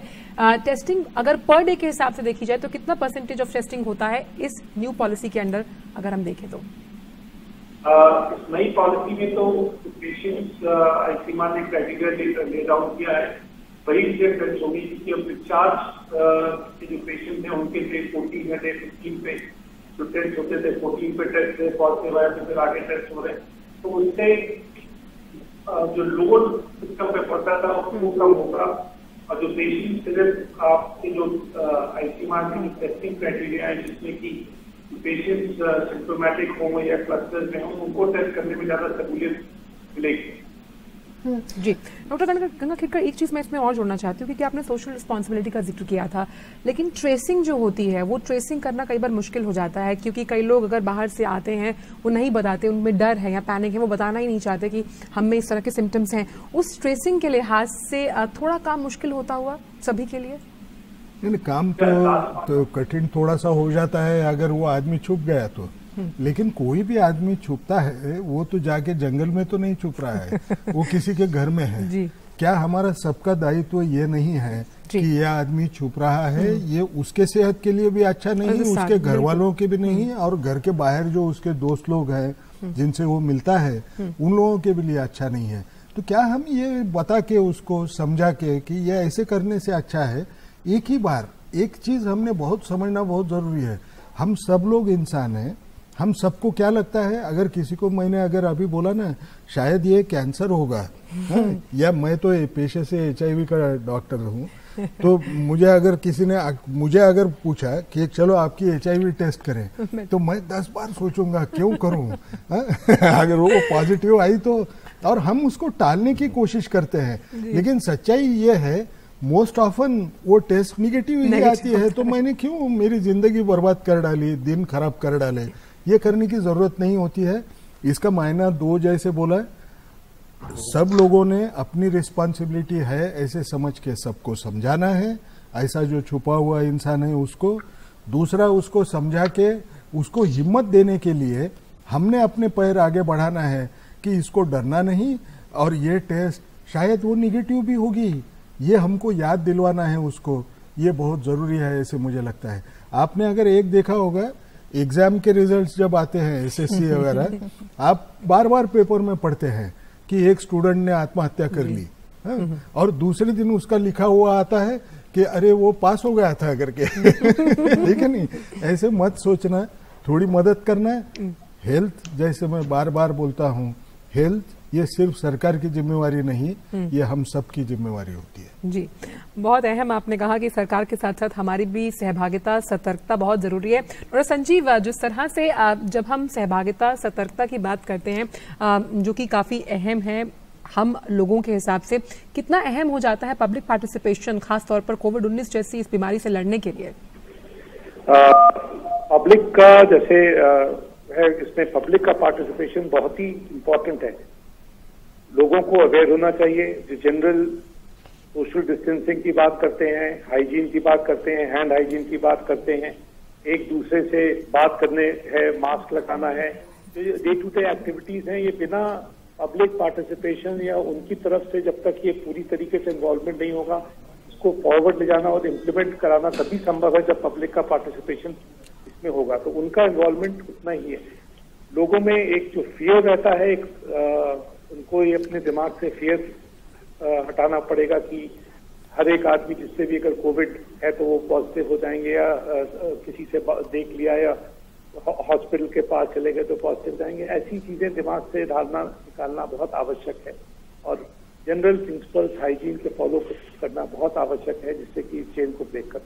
टेस्टिंग अगर पर डे के हिसाब से देखी जाए तो कितना परसेंटेज ऑफ टेस्टिंग होता है इस न्यू पॉलिसी के अंडर, अगर हम देखें तो? इस नई पॉलिसी में तो पेशेंट्स आईसीएमआर ने क्राइटेरिया ले डाउन किया है, वही टेस्ट होगी, क्योंकि अब डिस्चार्ज जो पेशेंट हैं उनके डे 14 या डे 15 पे जो टेस्ट होते थे, 14 पे टेस्ट थे, पॉजिटिव आया तो फिर आगे टेस्ट हो रहे हैं, तो उससे जो लोड सिस्टम पे पड़ता था वो कम होगा. और जो पेशेंट सिर्फ आपके जो आईसीएमआर की टेस्टिंग क्राइटेरिया है, जिसमें कि पेशेंट्स सिम्प्टोमेटिक हो या क्लस्टर्स में हो, उनको टेस्ट करने में ज्यादा सहूलियत मिलेगी. जी डॉक्टर गंगा खेडकर, एक चीज मैं इसमें और जोड़ना चाहती हूँ क्योंकि आपने सोशल रिस्पॉन्सिबिलिटी का जिक्र किया था, लेकिन ट्रेसिंग जो होती है वो ट्रेसिंग करना कई बार मुश्किल हो जाता है क्योंकि कई लोग अगर बाहर से आते हैं वो नहीं बताते, उनमें डर है या पैनिक है, वो बताना ही नहीं चाहते कि हमें इस तरह के सिम्टम्स हैं। उस ट्रेसिंग के लिहाज से थोड़ा काम मुश्किल होता हुआ सभी के लिए? नहीं, काम तो कठिन थोड़ा सा हो जाता है अगर वो आदमी छुप गया तो, लेकिन कोई भी आदमी छुपता है वो तो जाके जंगल में तो नहीं छुप रहा है, वो किसी के घर में है। जी। क्या हमारा सबका दायित्व ये नहीं है कि ये आदमी छुप रहा है, ये उसके सेहत के लिए भी अच्छा नहीं, उसके घर वालों के भी नहीं, और घर के बाहर जो उसके दोस्त लोग हैं जिनसे वो मिलता है उन लोगों के भी लिए अच्छा नहीं है। तो क्या हम ये बता के उसको समझा के कि ये ऐसे करने से अच्छा है? एक ही बार एक चीज हमने बहुत समझना बहुत जरूरी है, हम सब लोग इंसान हैं, हम सबको क्या लगता है, अगर किसी को मैंने अगर अभी बोला ना शायद ये कैंसर होगा, या मैं तो पेशे से HIV का डॉक्टर हूँ, तो मुझे अगर किसी ने मुझे अगर पूछा कि चलो आपकी HIV टेस्ट करें, तो मैं 10 बार सोचूंगा क्यों करूं। अगर वो पॉजिटिव आई तो, और हम उसको टालने की कोशिश करते हैं, लेकिन सच्चाई ये है मोस्ट ऑफन वो टेस्ट निगेटिव ही आती है, तो मैंने क्यों मेरी जिंदगी बर्बाद कर डाली, दिन खराब कर डाले, ये करने की जरूरत नहीं होती है। इसका मायना 2 जैसे बोला, सब लोगों ने अपनी रिस्पॉन्सिबिलिटी है ऐसे समझ के सबको समझाना है, ऐसा जो छुपा हुआ इंसान है उसको, दूसरा उसको समझा के उसको हिम्मत देने के लिए हमने अपने पैर आगे बढ़ाना है कि इसको डरना नहीं, और ये टेस्ट शायद वो निगेटिव भी होगी, ये हमको याद दिलवाना है उसको, ये बहुत जरूरी है ऐसे मुझे लगता है। आपने अगर एक देखा होगा एग्जाम के रिजल्ट्स जब आते हैं SSC वगैरह, आप बार बार पेपर में पढ़ते हैं कि एक स्टूडेंट ने आत्महत्या कर ली, और दूसरे दिन उसका लिखा हुआ आता है कि अरे वो पास हो गया था करके। ठीक है नहीं, ऐसे मत सोचना, थोड़ी मदद करना। हेल्थ जैसे मैं बार बार बोलता हूँ, हेल्थ ये सिर्फ सरकार की जिम्मेवारी नहीं, ये हम सब की जिम्मेवारी होती है। जी, बहुत अहम आपने कहा कि सरकार के साथ साथ हमारी भी सहभागिता, सतर्कता बहुत जरूरी है। और संजीव, जिस तरह से जब हम सहभागिता, सतर्कता की बात करते हैं, जो कि काफी अहम है हम लोगों के हिसाब से, कितना अहम हो जाता है पब्लिक पार्टिसिपेशन, खासतौर पर कोविड-19 जैसी इस बीमारी से लड़ने के लिए? पब्लिक का जैसे है, इसमें पब्लिक का पार्टिसिपेशन बहुत ही इम्पोर्टेंट है। लोगों को अवेयर होना चाहिए, जो जनरल सोशल डिस्टेंसिंग की बात करते हैं, हाइजीन की बात करते हैं, हैंड हाइजीन की बात करते हैं, एक दूसरे से बात करने है, मास्क लगाना है, जो डे टू डे एक्टिविटीज हैं, ये बिना पब्लिक पार्टिसिपेशन या उनकी तरफ से जब तक ये पूरी तरीके से इन्वॉल्वमेंट नहीं होगा, इसको फॉरवर्ड ले जाना और इम्प्लीमेंट कराना तभी संभव है जब पब्लिक का पार्टिसिपेशन इसमें होगा। तो उनका इन्वॉल्वमेंट उतना ही है। लोगों में एक जो फियर रहता है, उनको ये अपने दिमाग से फियर हटाना पड़ेगा कि हर एक आदमी जिससे भी अगर कोविड है तो वो पॉजिटिव हो जाएंगे, या किसी से देख लिया या हॉस्पिटल के पास चले गए तो पॉजिटिव जाएंगे। ऐसी चीजें दिमाग से निकालना बहुत आवश्यक है, और जनरल प्रिंसिपल्स हाइजीन के फॉलो करना बहुत आवश्यक है, जिससे कि चेन को ब्रेक कर।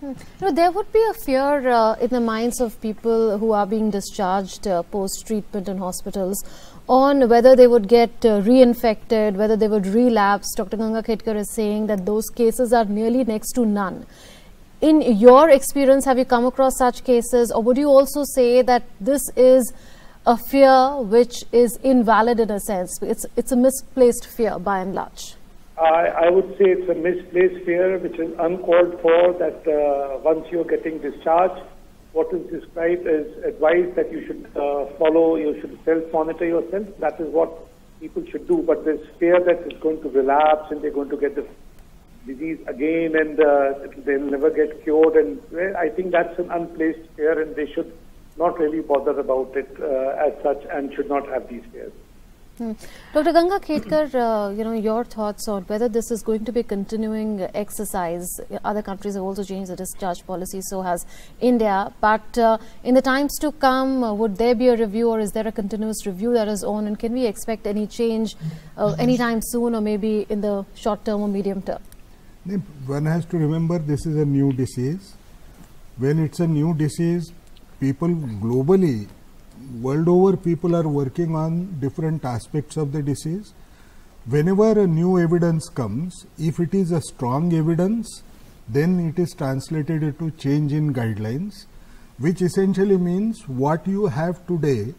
No, there would be a fear in the minds of people who are being discharged post-treatment in hospitals on whether they would get reinfected, whether they would relapse. Dr. Ganga Khedkar is saying that those cases are nearly next to none. In your experience, have you come across such cases, or would you also say that this is a fear which is invalid in a sense? It's a misplaced fear by and large. I would say it's a misplaced fear which is uncalled for, that once you're getting discharged, what is described as advice that you should follow, you should self-monitor yourself. That is what people should do. But there's fear that it's going to relapse and they're going to get the disease again, and they'll never get cured. And I think that's an unplaced fear, and they should not really bother about it as such, and should not have these fears. Dr. Ganga Khedkar, your thoughts on whether this is going to be continuing exercise. Other countries have also changed the discharge policy, so has India. But in the times to come, would there be a review, or is there a continuous review that is on? And can we expect any change anytime soon, or maybe in the short term or medium term? One has to remember this is a new disease. When it's a new disease, people globally, world over, people are working on different aspects of the disease. whenever a new evidence comes, if it is a strong evidence, then it is translated into change in guidelines, which essentially means what you have today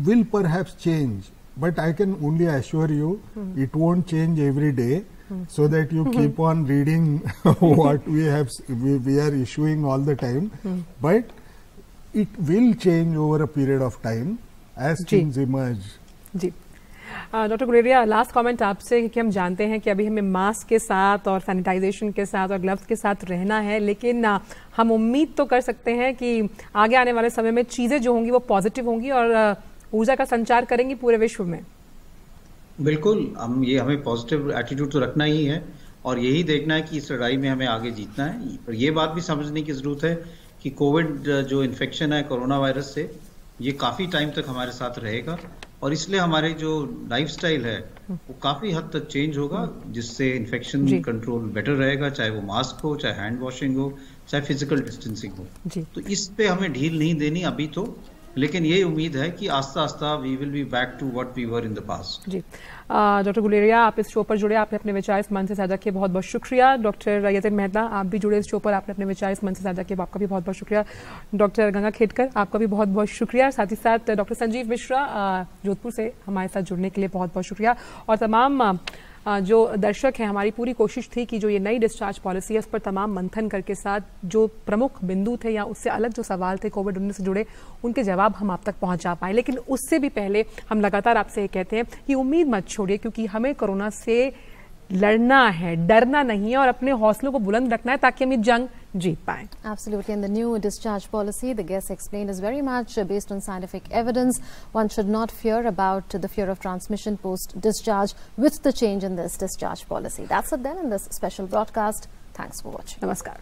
will perhaps change, but I can only assure you it won't change every day, so that you keep on reading what we are issuing all the time, but it will change over a period of time as things emerge. Ji doctor Guleria, last comment आपसे, क्योंकि हम जानते हैं कि अभी हमें mask के साथ और सैनिटाइजेशन के साथ और ग्लव्स के साथ रहना है, लेकिन हम उम्मीद तो कर सकते हैं कि आगे आने वाले समय में चीजें जो होंगी वो पॉजिटिव होंगी और ऊर्जा का संचार करेंगी पूरे विश्व में। बिल्कुल, हमें पॉजिटिव एटीट्यूड तो रखना ही है और यही देखना है कि इस लड़ाई में हमें आगे जीतना है। और ये बात भी समझने की जरूरत है कि कोविड जो इन्फेक्शन है कोरोना वायरस से, ये काफी टाइम तक हमारे साथ रहेगा और इसलिए हमारे जो लाइफस्टाइल है वो काफी हद तक चेंज होगा, जिससे इन्फेक्शन कंट्रोल बेटर रहेगा, चाहे वो मास्क हो, चाहे हैंड वॉशिंग हो, चाहे फिजिकल डिस्टेंसिंग हो। तो इस पे हमें ढील नहीं देनी अभी तो, लेकिन ये उम्मीद है कि आस्ता आस्ता we will be back to what we were in the past. जी डॉक्टर गुलेरिया, आप इस शो पर जुड़े, आपने अपने विचार इस मंच से साझा किए, बहुत बहुत शुक्रिया। डॉक्टर यतिन मेहता, आप भी जुड़े इस शो पर, आपने अपने विचार इस मंच से साझा किए, आपका भी बहुत बहुत शुक्रिया। डॉक्टर गंगा खेडकर, आपका भी बहुत बहुत शुक्रिया। साथ ही साथ डॉक्टर संजीव मिश्रा जोधपुर से हमारे साथ जुड़ने के लिए बहुत बहुत शुक्रिया। और तमाम जो दर्शक हैं, हमारी पूरी कोशिश थी कि जो ये नई डिस्चार्ज पॉलिसी है उस पर तमाम मंथन करके साथ जो प्रमुख बिंदु थे या उससे अलग जो सवाल थे कोविड-19 से जुड़े, उनके जवाब हम आप तक पहुंचा पाए। लेकिन उससे भी पहले हम लगातार आपसे ये कहते हैं कि उम्मीद मत छोड़िए, क्योंकि हमें कोरोना से लड़ना है, डरना नहीं है और अपने हौसलों को बुलंद रखना है ताकि हम ये जंग जीत पाए। Absolutely. And the new discharge policy, the guest explained, is very much based on scientific evidence. One should not fear about the fear of transmission post-discharge with the change in this discharge policy. That's it then in this special broadcast. Thanks for watching. Namaskar.